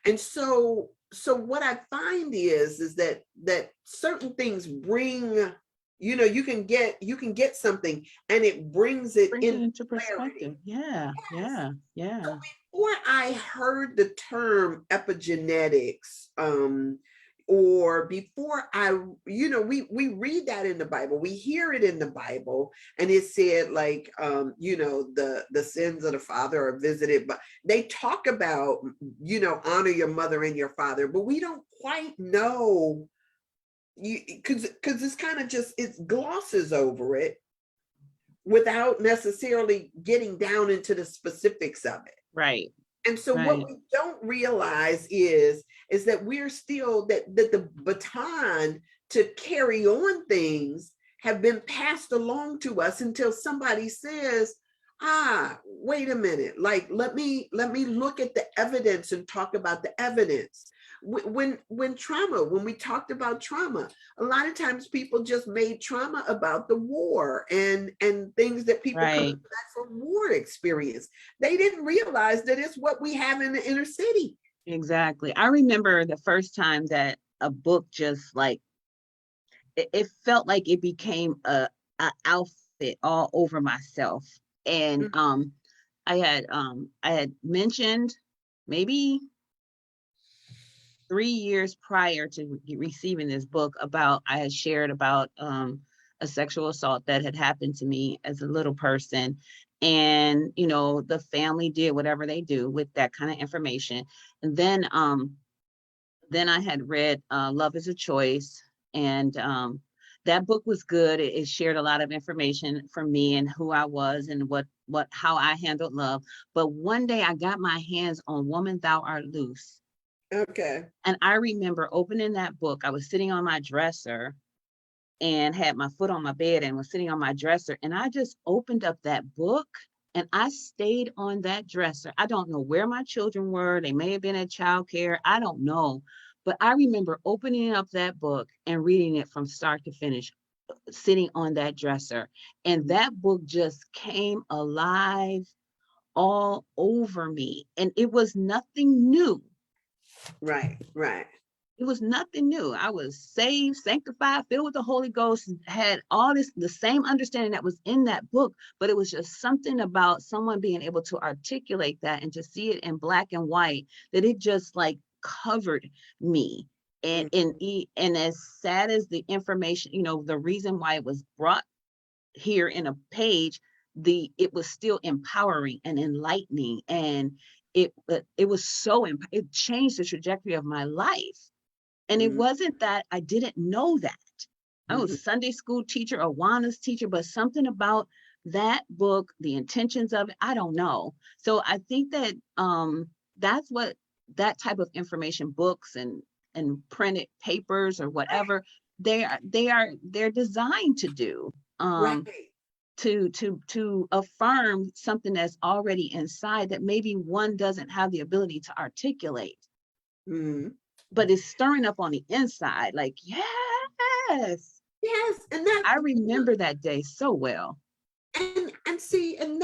Speaker 2: And so what I find is that certain things bring, you can get something and it brings it into perspective.
Speaker 1: Yeah.
Speaker 2: So before I heard the term epigenetics, or before we read that in the Bible, we hear it in the Bible, and it said like, the sins of the father are visited, but they talk about, honor your mother and your father, but we don't quite know, because it's kind of just, it glosses over it. without necessarily getting down into the specifics of it.
Speaker 1: Right.
Speaker 2: And so what
Speaker 1: Right.
Speaker 2: we don't realize is that we're still, that the baton to carry on things have been passed along to us until somebody says, wait a minute, like, let me look at the evidence and talk about the evidence. When we talked about trauma, a lot of times people just made trauma about the war and things that people coming
Speaker 1: Right.
Speaker 2: back from war experience. They didn't realize that it's what we have in the inner city.
Speaker 1: Exactly. I remember the first time that a book just like it felt like it became a outfit all over myself. And I had mentioned maybe 3 years prior to receiving this book about, I had shared about a sexual assault that had happened to me as a little person. And, you know, the family did whatever they do with that kind of information. And then I had read Love is a Choice. And that book was good. It shared a lot of information for me and who I was and how I handled love. But one day I got my hands on Woman Thou Art Loose.
Speaker 2: Okay.
Speaker 1: And I remember opening that book. I was sitting on my dresser and had my foot on my bed and was sitting on my dresser. And I just opened up that book and I stayed on that dresser. I don't know where my children were. They may have been at childcare. I don't know. But I remember opening up that book and reading it from start to finish, sitting on that dresser. And that book just came alive all over me. And it was nothing new.
Speaker 2: Right.
Speaker 1: It was nothing new. I was saved, sanctified, filled with the Holy Ghost, had all this, the same understanding that was in that book, but it was just something about someone being able to articulate that and to see it in black and white, that it just like covered me. And as sad as the information, you know, the reason why it was brought here in a page, it was still empowering and enlightening, and it was so it changed the trajectory of my life. And it wasn't that I didn't know that. I was a Sunday school teacher, Awana's teacher, but something about that book, the intentions of it, I don't know. So I think that that's what that type of information, books and printed papers or whatever, they're designed to do.
Speaker 2: Right.
Speaker 1: To affirm something that's already inside that maybe one doesn't have the ability to articulate. But it's stirring up on the inside, like, yes.
Speaker 2: And that,
Speaker 1: I remember that day so well.
Speaker 2: And see, and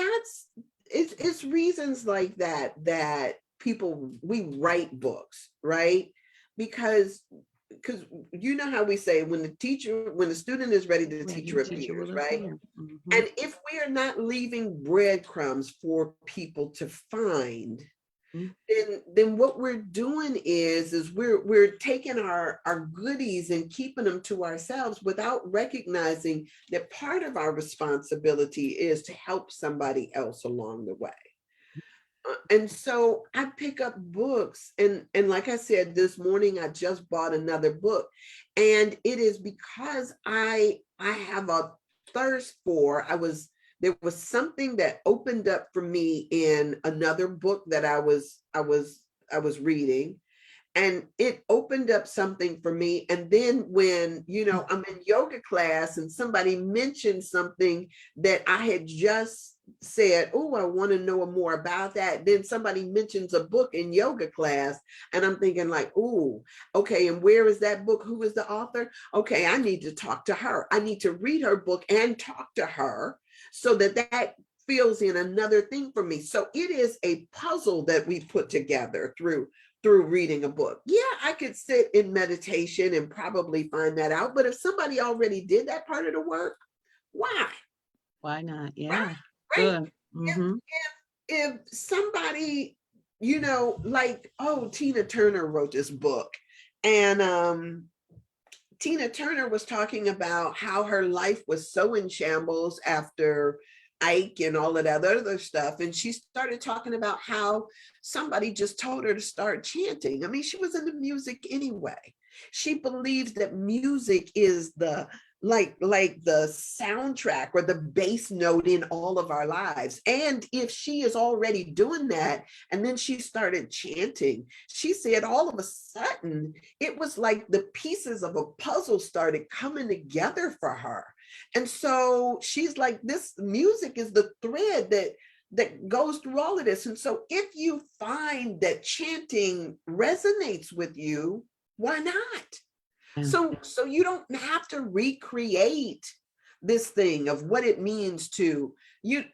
Speaker 2: it's reasons like that people, we write books, right? Because you know how we say, when the student is ready, the teacher appears, right? And if we are not leaving breadcrumbs for people to find, then what we're doing is we're taking our goodies and keeping them to ourselves without recognizing that part of our responsibility is to help somebody else along the way. And so I pick up books, and like I said, this morning I just bought another book, and it is because I have a thirst for, there was something that opened up for me in another book that I was reading, and it opened up something for me. And then when, you know, I'm in yoga class and somebody mentioned something that I had just said, oh, I want to know more about that. Then somebody mentions a book in yoga class, and I'm thinking like, oh, okay, and where is that book? Who is the author? Okay, I need to talk to her. I need to read her book and talk to her, so that fills in another thing for me. So it is a puzzle that we put together through reading a book. Yeah, I could sit in meditation and probably find that out, but if somebody already did that part of the work, why
Speaker 1: not? Yeah.
Speaker 2: right?
Speaker 1: Good.
Speaker 2: If somebody, you know, like, oh, Tina Turner wrote this book, and Tina Turner was talking about how her life was so in shambles after Ike and all of that other stuff. And she started talking about how somebody just told her to start chanting. I mean, she was into music anyway. She believes that music is the like the soundtrack or the bass note in all of our lives. And if she is already doing that, and then she started chanting, she said all of a sudden it was like the pieces of a puzzle started coming together for her. And so she's like, this music is the thread that goes through all of this. And so if you find that chanting resonates with you, why not? So you don't have to recreate this thing of what it means to you.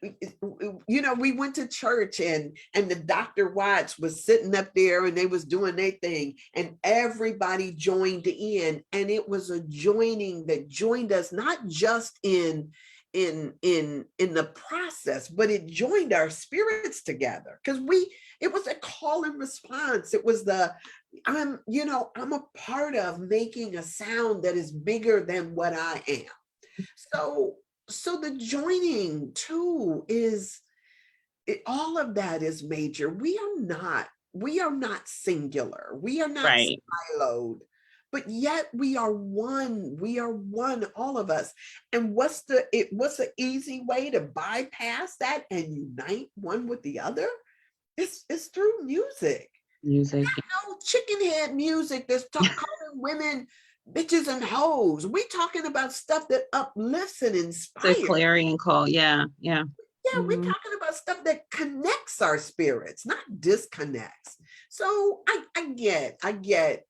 Speaker 2: You know, we went to church and the Dr. Watts was sitting up there and they was doing their thing and everybody joined in, and it was a joining that joined us not just in the process, but it joined our spirits together, because it was a call and response. It was I'm a part of making a sound that is bigger than what I am. So the joining too all of that is major. We are not singular. We are not
Speaker 1: Right.
Speaker 2: siloed, but yet we are one. We are one, all of us. And what's the easy way to bypass that and unite one with the other? It's through music.
Speaker 1: Music.
Speaker 2: No chicken head music that's calling women bitches and hoes. We talking about stuff that uplifts and
Speaker 1: It's a
Speaker 2: inspires.
Speaker 1: clarion call. Yeah. Yeah.
Speaker 2: Yeah, we're talking about stuff that connects our spirits, not disconnects. So I get, I get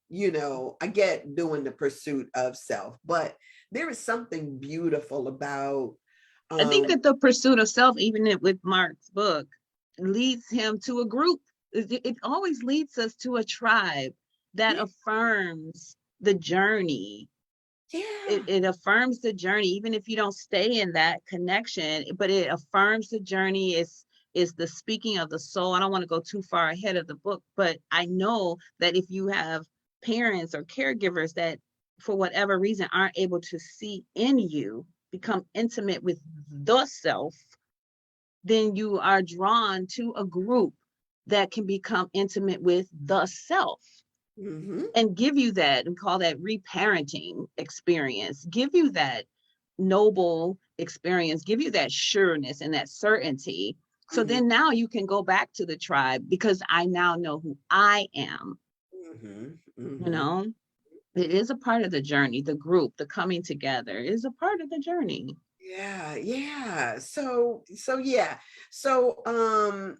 Speaker 2: doing the pursuit of self, but there is something beautiful about
Speaker 1: I think that the pursuit of self, even with Mark's book, leads him to a group. It always leads us to a tribe that affirms the journey.
Speaker 2: yeah.
Speaker 1: It affirms the journey, even if you don't stay in that connection, but it affirms the journey. Is the speaking of the soul. I don't want to go too far ahead of the book, but I know that if you have parents or caregivers that for whatever reason aren't able to see in you, become intimate with the self, then you are drawn to a group that can become intimate with the self.
Speaker 2: Mm-hmm.
Speaker 1: And give you that, and call that reparenting experience, give you that noble experience, give you that sureness and that certainty. So
Speaker 2: Mm-hmm.
Speaker 1: then now you can go back to the tribe because I now know who I am.
Speaker 2: Mm-hmm.
Speaker 1: You
Speaker 2: Mm-hmm.
Speaker 1: know, it is a part of the journey, the group, the coming together is a part of the journey.
Speaker 2: Yeah, yeah. So yeah. So I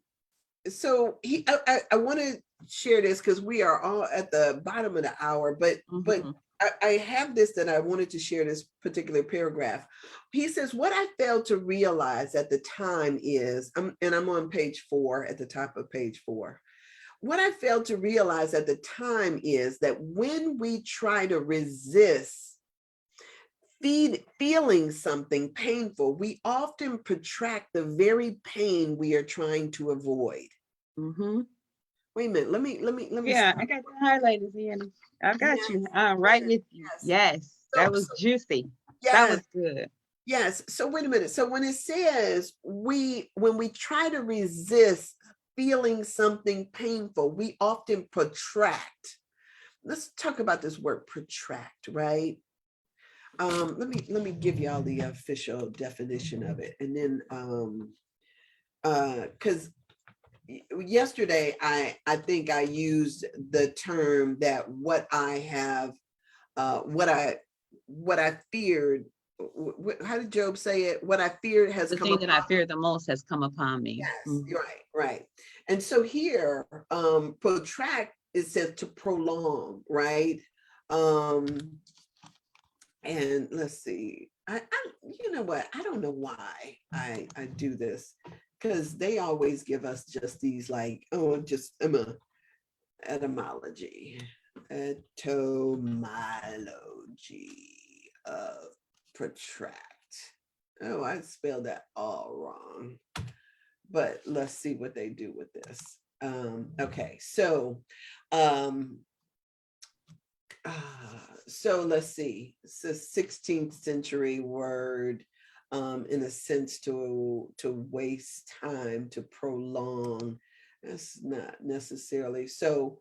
Speaker 2: want to share this because we are all at the bottom of the hour, but
Speaker 1: Mm-hmm.
Speaker 2: I have this that I wanted to share, this particular paragraph. He says, what I failed to realize at the time is, and I'm on page 4, at the top of page 4. What I failed to realize at the time is that when we try to resist feeling something painful, we often protract the very pain we are trying to avoid.
Speaker 1: Mm-hmm.
Speaker 2: Wait a minute. Let me
Speaker 1: Yeah,
Speaker 2: stop.
Speaker 1: I got the highlighters in. I got
Speaker 2: Yes,
Speaker 1: you. I'm right
Speaker 2: yes,
Speaker 1: with you.
Speaker 2: yes.
Speaker 1: Yes,
Speaker 2: So,
Speaker 1: that was
Speaker 2: so
Speaker 1: juicy. That
Speaker 2: yes,
Speaker 1: was good.
Speaker 2: yes. So wait a minute. So when it says when we try to resist feeling something painful, we often protract. Let's talk about this word protract, right? Let me give y'all the official definition of it, and then because yesterday I think I used the term that what I have what I feared. How did Job say it? What I feared has
Speaker 1: The
Speaker 2: come
Speaker 1: thing
Speaker 2: upon
Speaker 1: that I fear the most has come upon me.
Speaker 2: us.
Speaker 1: Mhm.
Speaker 2: Right, right. And so here, protract, it says to prolong, right? Um, and let's see. You know what? I don't know why I do this, because they always give us just these like, oh, just etymology, of protract. Oh, I spelled that all wrong. But let's see what they do with this. Okay, um, so let's see. It's a 16th century word, in a sense to waste time, to prolong. That's not necessarily so.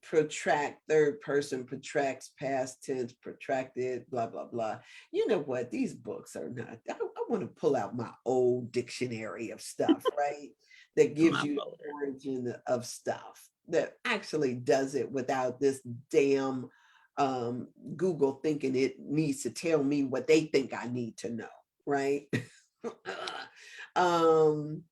Speaker 2: protract, third person, protracts, past tense, protracted, blah, blah, blah. You know what? These books are not, I want to pull out my old dictionary of stuff, right? That gives
Speaker 1: My
Speaker 2: you
Speaker 1: folder.
Speaker 2: the origin of stuff, that actually does it without this damn Google thinking it needs to tell me what they think I need to know, right? um,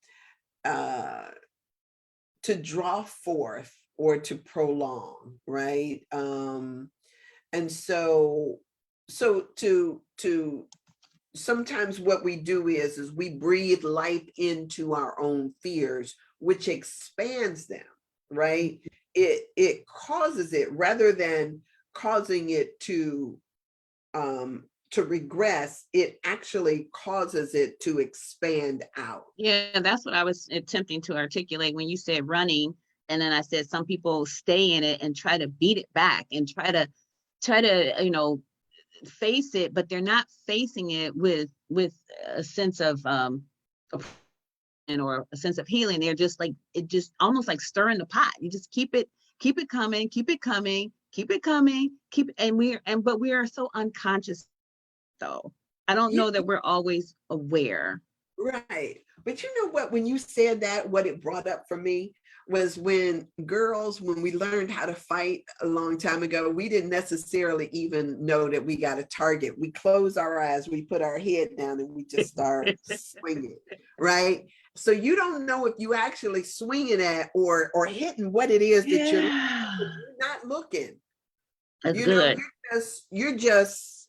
Speaker 2: to draw forth or to prolong, right? And so to sometimes what we do is we breathe life into our own fears, which expands them, right? It causes it, rather than causing it to regress, it actually causes it to expand out.
Speaker 1: Yeah, that's what I was attempting to articulate when you said running. And then I said some people stay in it and try to beat it back and try to face it, but they're not facing it with a sense of or a sense of healing. They're just like, it just almost like stirring the pot. You just keep it coming, keep it coming, keep it coming, but we are so unconscious though. I don't
Speaker 2: Yeah,
Speaker 1: know that we're always aware.
Speaker 2: right. But you know what, when you said that, what it brought up for me was when we learned how to fight a long time ago, we didn't necessarily even know that we got a target. We close our eyes, we put our head down, and we just start swinging, right? So you don't know if you actually swinging at or hitting what it is that you're
Speaker 1: Yeah,
Speaker 2: not looking.
Speaker 1: that's
Speaker 2: You know,
Speaker 1: good.
Speaker 2: you're just,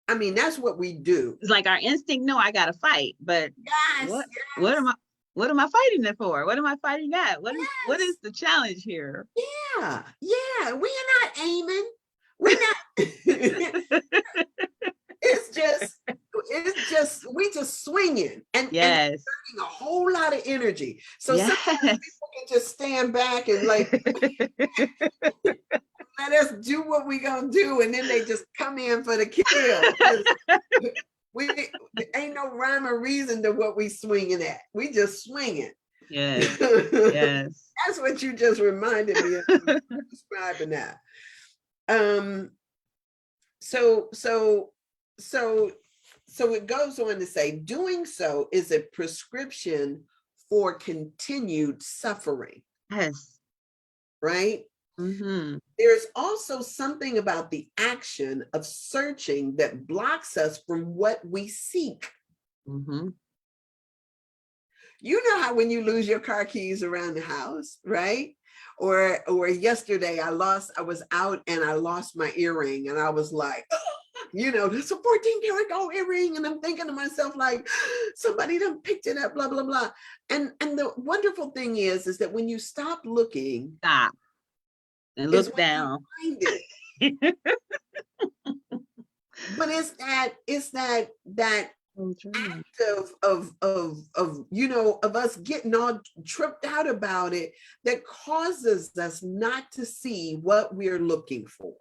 Speaker 2: I mean, that's what we do.
Speaker 1: It's like our instinct, no, I gotta fight, but
Speaker 2: Yes,
Speaker 1: what what am I what am I fighting it for? What am I fighting at? What is
Speaker 2: yes,
Speaker 1: the challenge here?
Speaker 2: yeah, yeah. We're not aiming. We're not. it's just we just swinging and
Speaker 1: Yes.
Speaker 2: exerting a whole lot of energy. So sometimes
Speaker 1: Yes.
Speaker 2: people can just stand back and like let us do what we gonna do, and then they just come in for the kill. We ain't no rhyme or reason to what we swinging at. We just swinging.
Speaker 1: Yes.
Speaker 2: That's
Speaker 1: Yes.
Speaker 2: what you just reminded me of describing that. Um, so so so so it goes on to say, doing so is a prescription for continued suffering,
Speaker 1: Yes.
Speaker 2: right?
Speaker 1: Mm-hmm.
Speaker 2: There's also something about the action of searching that blocks us from what we seek.
Speaker 1: Mm-hmm.
Speaker 2: You know how when you lose your car keys around the house, right? Or yesterday I was out and I lost my earring, and I was like, that's a 14-karat gold earring. And I'm thinking to myself, like, somebody done picked it up, blah, blah, blah. And the wonderful thing is that when you stop looking,
Speaker 1: Stop and
Speaker 2: is
Speaker 1: look
Speaker 2: when you
Speaker 1: down.
Speaker 2: find it. But it's that act of us getting all tripped out about it that causes us not to see what we're looking for.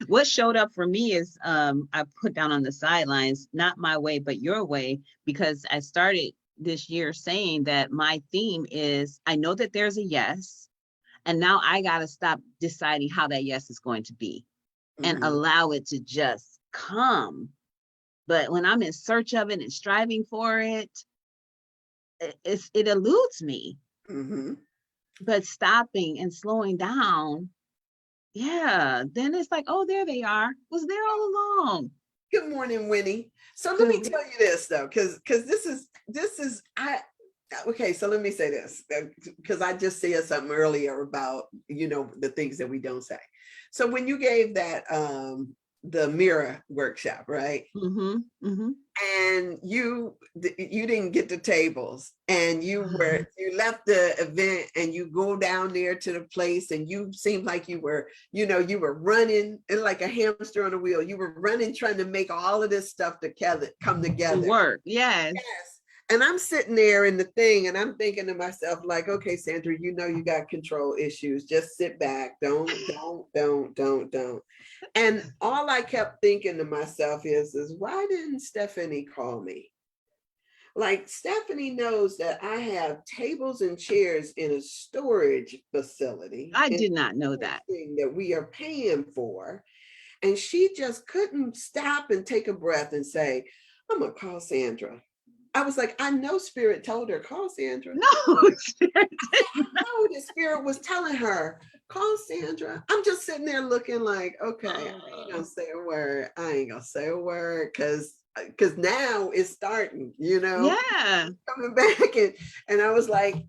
Speaker 1: What showed up for me is I put down on the sidelines, not my way, but your way, because I started this year saying that my theme is I know that there's a yes, and now I got to stop deciding how that yes is going to be and
Speaker 2: Mhm,
Speaker 1: allow it to just come. But when I'm in search of it and striving for it, it eludes me.
Speaker 2: mhm.
Speaker 1: But stopping and slowing down, yeah, then it's like, oh, there they are. Was there all along.
Speaker 2: Good morning, Winnie. So let me
Speaker 1: Good.
Speaker 2: tell you this though, because this is I okay, so let me say this, because I just said something earlier about the things that we don't say. So when you gave that the mirror workshop, right?
Speaker 1: Mm-hmm. Mm-hmm.
Speaker 2: And you didn't get the tables, and you left the event, and you go down there to the place, and you seemed like you were running and like a hamster on a wheel. You were running, trying to make all of this stuff together come
Speaker 1: To
Speaker 2: together.
Speaker 1: work. Yes.
Speaker 2: Yes. And I'm sitting there in the thing, and I'm thinking to myself, like, okay, Sandra, you got control issues. Just sit back. Don't. And all I kept thinking to myself is why didn't Stephanie call me? Like Stephanie knows that I have tables and chairs in a storage facility,
Speaker 1: I
Speaker 2: in
Speaker 1: did not
Speaker 2: a
Speaker 1: know
Speaker 2: storage
Speaker 1: that.
Speaker 2: thing that we are paying for. And she just couldn't stop and take a breath and say, I'm gonna call Sandra. I was like, I know Spirit told her, call Sandra.
Speaker 1: No, Spirit did
Speaker 2: I know the Spirit was telling her, call Sandra. I'm just sitting there looking like, okay, I ain't gonna say a word. I ain't gonna say a word because now it's starting,
Speaker 1: yeah.
Speaker 2: coming back. And I was like,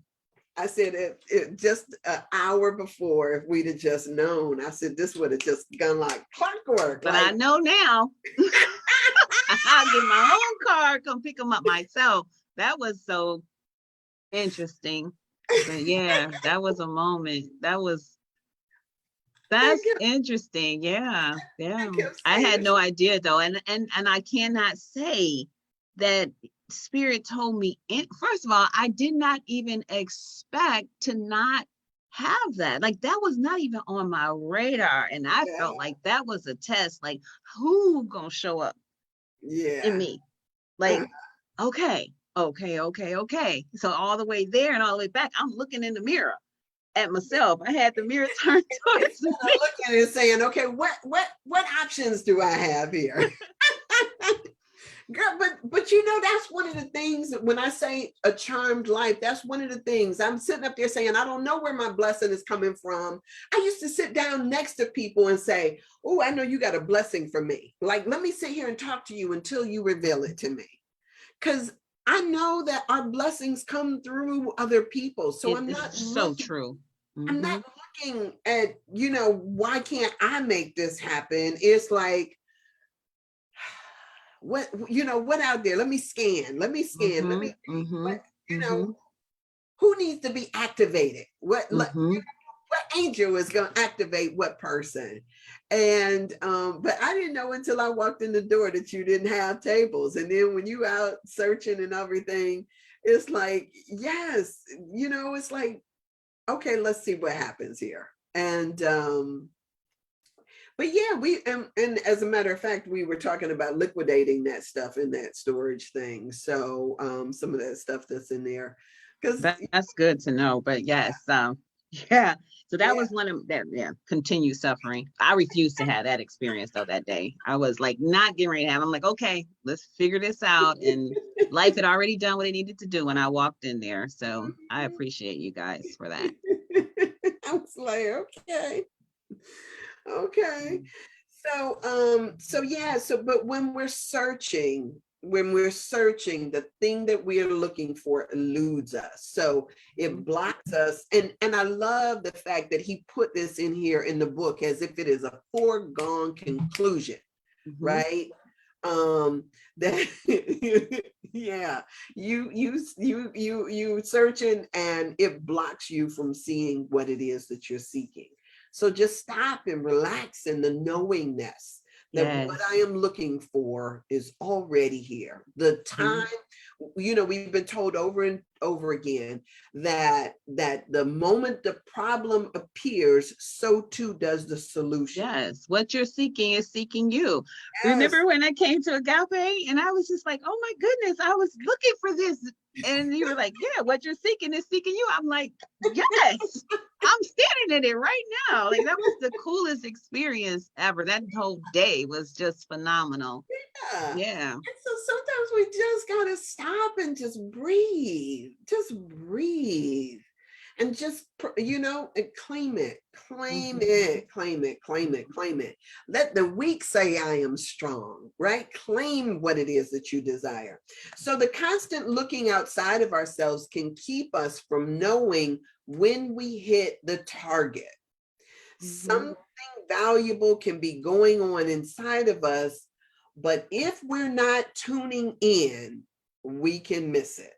Speaker 2: I said it just an hour before, if we'd have just known, I said this would have just gone like clockwork.
Speaker 1: But
Speaker 2: like
Speaker 1: I know now. I'll get my own car, come pick them up myself. That was so interesting. But yeah, that was a moment.
Speaker 2: I
Speaker 1: That's
Speaker 2: kept,
Speaker 1: interesting. Yeah.
Speaker 2: I
Speaker 1: Yeah.
Speaker 2: kept
Speaker 1: I
Speaker 2: saying
Speaker 1: had
Speaker 2: it.
Speaker 1: no idea though. And I cannot say that Spirit told me first of all, I did not even expect to not have that. Like that was not even on my radar. And I felt
Speaker 2: Yeah,
Speaker 1: like that was a test. Like who gonna show up in
Speaker 2: yeah.
Speaker 1: me? Like, okay. So all the way there and all the way back, I'm looking in the mirror at myself. I had the mirror turned towards
Speaker 2: Instead
Speaker 1: me.
Speaker 2: of looking at it and saying, okay, what options do I have here? Girl, but that's one of the things that when I say a charmed life, that's one of the things I'm sitting up there saying, I don't know where my blessing is coming from. I used to sit down next to people and say, oh, I know you got a blessing for me. Like, let me sit here and talk to you until you reveal it to me. Because I know that our blessings come through other people. So
Speaker 1: It is so true.
Speaker 2: I'm
Speaker 1: Mm-hmm.
Speaker 2: not looking at, why can't I make this happen? It's like, what out there? Let me scan. Let me scan. Let
Speaker 1: Mm-hmm.
Speaker 2: me read.
Speaker 1: Mm-hmm.
Speaker 2: What,
Speaker 1: Mm-hmm.
Speaker 2: who needs to be activated?
Speaker 1: Mm-hmm.
Speaker 2: What angel is going to activate what person? And but I didn't know until I walked in the door that you didn't have tables. And then when you out searching and everything, it's like, yes, it's like, okay, let's see what happens here. And but yeah, and as a matter of fact, we were talking about liquidating that stuff in that storage thing. So some of that stuff that's in there, because
Speaker 1: That's good to know. But yes, yeah. So that
Speaker 2: yeah,
Speaker 1: was one of that, yeah, continued suffering. I refused to have that experience though that day. I was like not getting ready to have. I'm like, okay, let's figure this out. And life had already done what it needed to do when I walked in there. So I appreciate you guys for that.
Speaker 2: I was like, okay, okay. So yeah, but when we're searching, the thing that we are looking for eludes us. So it blocks us. And I love the fact that he put this in here in the book as if it is a foregone conclusion,
Speaker 1: Mm-hmm.
Speaker 2: right? That yeah, you searching and it blocks you from seeing what it is that you're seeking. So just stop and relax in the knowingness that what I
Speaker 1: Yes.
Speaker 2: am looking for is already here. The
Speaker 1: Mm-hmm.
Speaker 2: time, we've been told over and over again that the moment the problem appears, so too does the solution.
Speaker 1: Yes, what you're seeking is seeking you.
Speaker 2: Yes.
Speaker 1: Remember when I came to Agape and I was just like, oh my goodness, I was looking for this. And you were like, yeah, what you're seeking is seeking you. I'm like, yes, I'm standing in it right now. Like that was the coolest experience ever. That whole day was just phenomenal.
Speaker 2: Yeah.
Speaker 1: Yeah.
Speaker 2: And so sometimes we just gotta stop and just breathe. Just breathe. And just and claim it, claim
Speaker 1: Mm-hmm.
Speaker 2: it, claim it, claim it, claim it. Let the weak say I am strong, right? Claim what it is that you desire. So the constant looking outside of ourselves can keep us from knowing when we hit the target.
Speaker 1: Mm-hmm.
Speaker 2: Something valuable can be going on inside of us, but if we're not tuning in, we can miss it.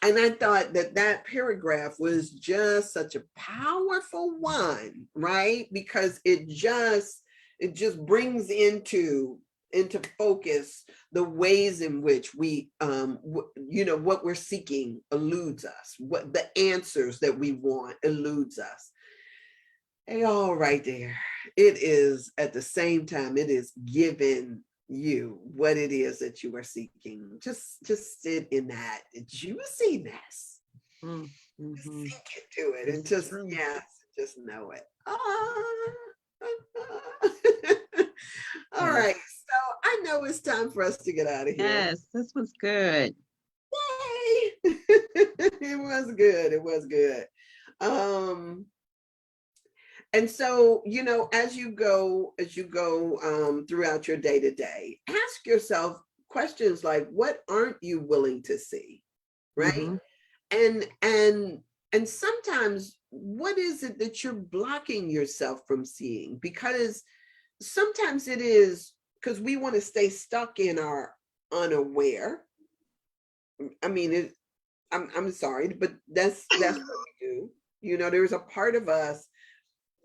Speaker 2: And I thought that paragraph was just such a powerful one, right? Because it just brings into focus the ways in which we what we're seeking eludes us, what the answers that we want eludes us. Hey, all right there. It is at the same time, it is given what it is that you are seeking. Just sit in that juiciness. Just
Speaker 1: Mm-hmm.
Speaker 2: sink into it and
Speaker 1: It's
Speaker 2: just,
Speaker 1: true.
Speaker 2: yes, just know it. All
Speaker 1: Yes.
Speaker 2: right. So I know it's time for us to get out of here.
Speaker 1: Yes, this was good.
Speaker 2: Yay! It was good. It was good. Um, and so, as you go throughout your day to day, ask yourself questions like, what aren't you willing to see? Right?
Speaker 1: Mm-hmm.
Speaker 2: And sometimes, what is it that you're blocking yourself from seeing? Because sometimes it is because we want to stay stuck in our unaware. I mean, I'm sorry, but that's what we do. There's a part of us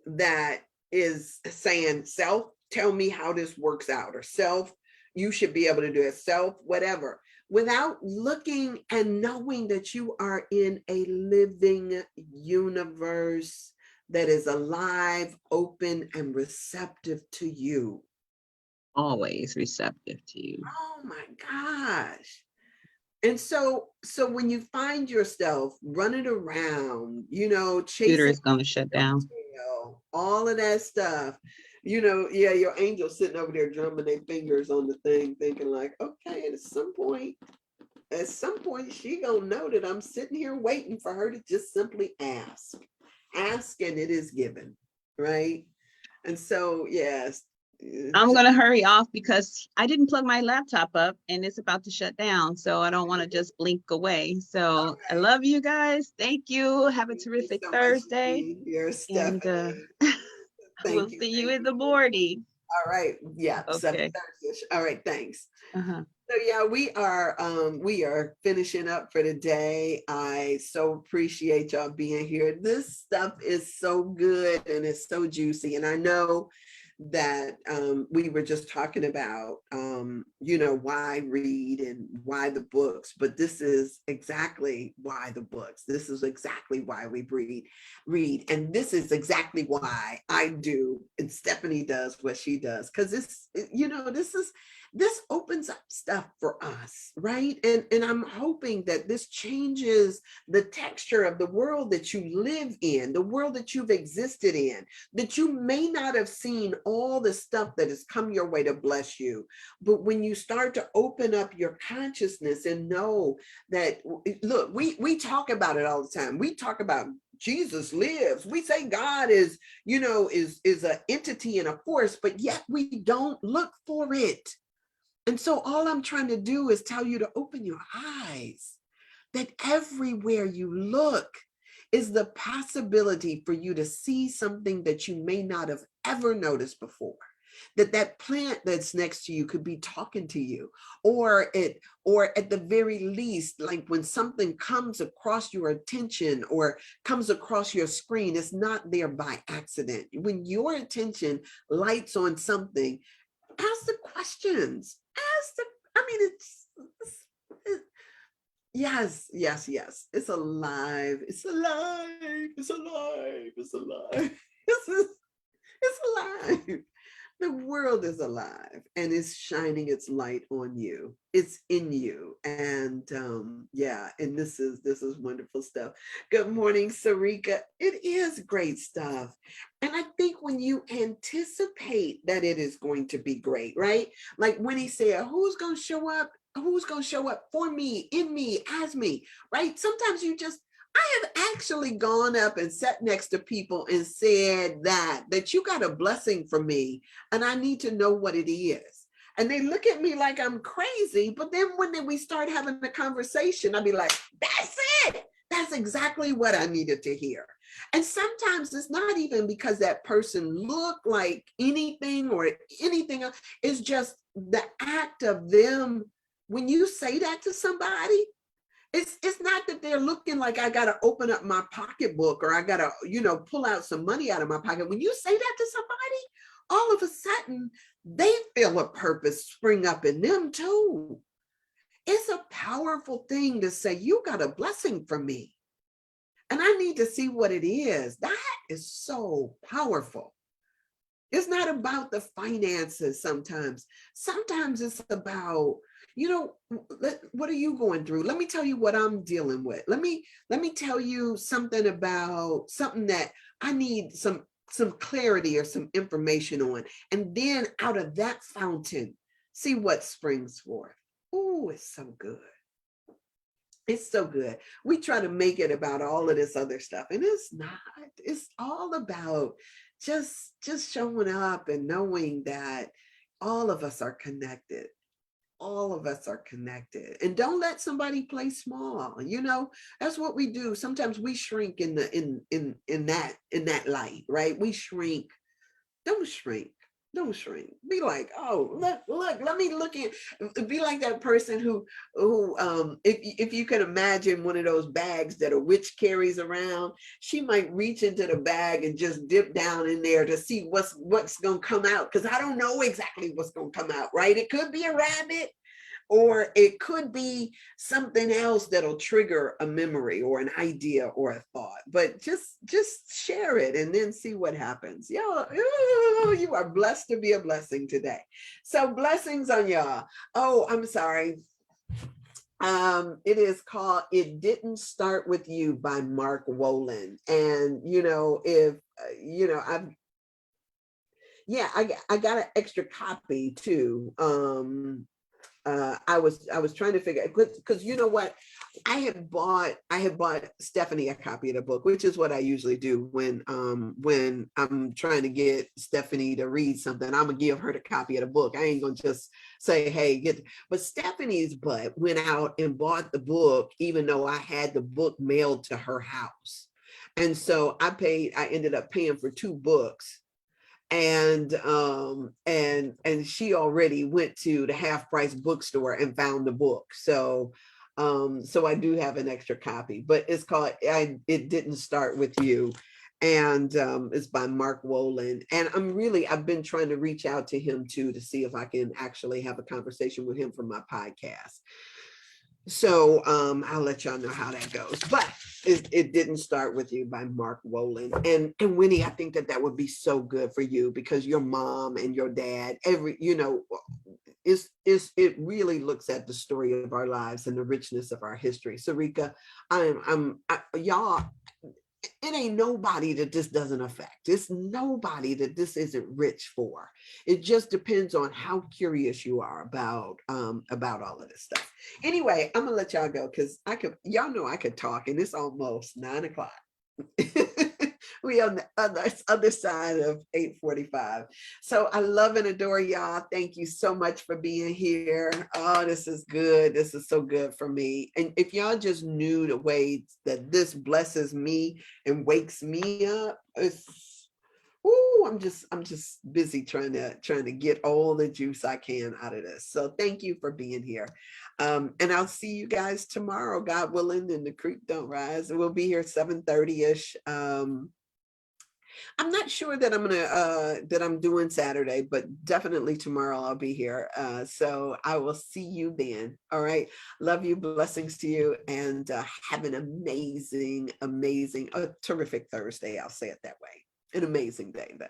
Speaker 2: that is saying, self, tell me how this works out, or self, you should be able to do it, self, whatever, without looking and knowing that you are in a living universe that is alive, open, and receptive to you.
Speaker 1: Always receptive to you.
Speaker 2: Oh my gosh. And so when you find yourself running around,
Speaker 1: Computer
Speaker 2: chasing
Speaker 1: is going to shut down.
Speaker 2: tail, all of that stuff, yeah, your angel sitting over there drumming their fingers on the thing, thinking like, okay, at some point, she gonna know that I'm sitting here waiting for her to just simply ask. Ask and it is given, right? And so, yes.
Speaker 1: I'm going to hurry off because I didn't plug my laptop up and it's about to shut down. So I don't want to just blink away. So I love you guys. Thank you. Have a
Speaker 2: Thank you
Speaker 1: terrific
Speaker 2: so much,
Speaker 1: Thursday.
Speaker 2: dear
Speaker 1: And
Speaker 2: Stephanie.
Speaker 1: we'll
Speaker 2: Thank you.
Speaker 1: see you
Speaker 2: Thank
Speaker 1: in
Speaker 2: you.
Speaker 1: the morning.
Speaker 2: All right. Yeah.
Speaker 1: Okay.
Speaker 2: 7:30ish. All right. Thanks.
Speaker 1: Uh-huh.
Speaker 2: So yeah, we are finishing up for the day. I so appreciate y'all being here. This stuff is so good and it's so juicy. And I know that we were just talking about why read and why the books, but this is exactly why the books. This is exactly why we read, and this is exactly why I do and Stephanie does what she does, because this opens up stuff for us, right? And I'm hoping that this changes the texture of the world that you live in, the world that you've existed in, that you may not have seen all the stuff that has come your way to bless you. But when you start to open up your consciousness and know that, look, we talk about it all the time. We talk about Jesus lives. We say God is an entity and a force, but yet we don't look for it. And so all I'm trying to do is tell you to open your eyes, that everywhere you look is the possibility for you to see something that you may not have ever noticed before. That plant that's next to you could be talking to you, or at the very least, like when something comes across your attention or comes across your screen, it's not there by accident. When your attention lights on something, ask the questions. I mean, yes, yes, yes. It's alive. It's alive. It's alive. It's alive. It's alive. The world is alive and it's shining its light on you. It's in you. And yeah, and this is wonderful stuff. Good morning, Sarika. It is great stuff. And I think when you anticipate that it is going to be great, right? Like when he said, who's going to show up? Who's going to show up for me, in me, as me, right? Sometimes I have actually gone up and sat next to people and said that you got a blessing for me and I need to know what it is. And they look at me like I'm crazy. But then when we start having a conversation, I'll be like, that's it. That's exactly what I needed to hear. And sometimes it's not even because that person looked like anything or anything else. It's just the act of them. When you say that to somebody, it's not that they're looking like I got to open up my pocketbook or I got to, pull out some money out of my pocket. When you say that to somebody, all of a sudden they feel a purpose spring up in them too. It's a powerful thing to say, you got a blessing from me and I need to see what it is. That is so powerful. It's not about the finances sometimes. Sometimes it's about, what are you going through? Let me tell you what I'm dealing with. Let me tell you something about something that I need some clarity or some information on. And then out of that fountain, see what springs forth. Oh, it's so good. It's so good. We try to make it about all of this other stuff, and it's not. It's all about just showing up and knowing that all of us are connected. All of us are connected. And don't let somebody play small. That's what we do. Sometimes we shrink in that light, right? We shrink. Don't shrink. Don't shrink. Be like, oh, look, let me look at, be like that person who if you can imagine one of those bags that a witch carries around, she might reach into the bag and just dip down in there to see what's gonna come out. Because I don't know exactly what's gonna come out, right? It could be a rabbit, or it could be something else that'll trigger a memory or an idea or a thought. But just share it and then see what happens. Y'all, you are blessed to be a blessing today. So blessings on y'all. Oh, I'm sorry. It is called It Didn't Start With You by Mark Woland. And if I got an extra copy too. I was trying to figure, because you know what, I had bought Stephanie a copy of the book, which is what I usually do when I'm trying to get Stephanie to read something. I'm gonna give her the copy of the book. I ain't gonna just say, hey, but Stephanie's butt went out and bought the book, even though I had the book mailed to her house. And so I ended up paying for 2 books. And she already went to the half price bookstore and found the book. So I do have an extra copy, but it's called It Didn't Start With You. And it's by Mark Woland. And I've been trying to reach out to him too, to see if I can actually have a conversation with him for my podcast. So I'll let y'all know how that goes. But it Didn't Start With You by Mark Woland. And Winnie, I think that would be so good for you, because your mom and your dad, it really looks at the story of our lives and the richness of our history. Sarika, y'all, it ain't nobody that this doesn't affect. It's nobody that this isn't rich for. It just depends on how curious you are about all of this stuff. Anyway, I'm gonna let y'all go, because y'all know I could talk, and it's almost 9 o'clock. We on the other side of 8:45. So I love and adore y'all. Thank you so much for being here. Oh, this is good. This is so good for me. And if y'all just knew the way that this blesses me and wakes me up, I'm just busy trying to get all the juice I can out of this. So thank you for being here. And I'll see you guys tomorrow, God willing, and the creek don't rise. We'll be here 7:30-ish. I'm not sure that I'm doing Saturday, but definitely tomorrow I'll be here. So I will see you then. All right. Love you. Blessings to you, and have an amazing, terrific Thursday. I'll say it that way. An amazing day, though.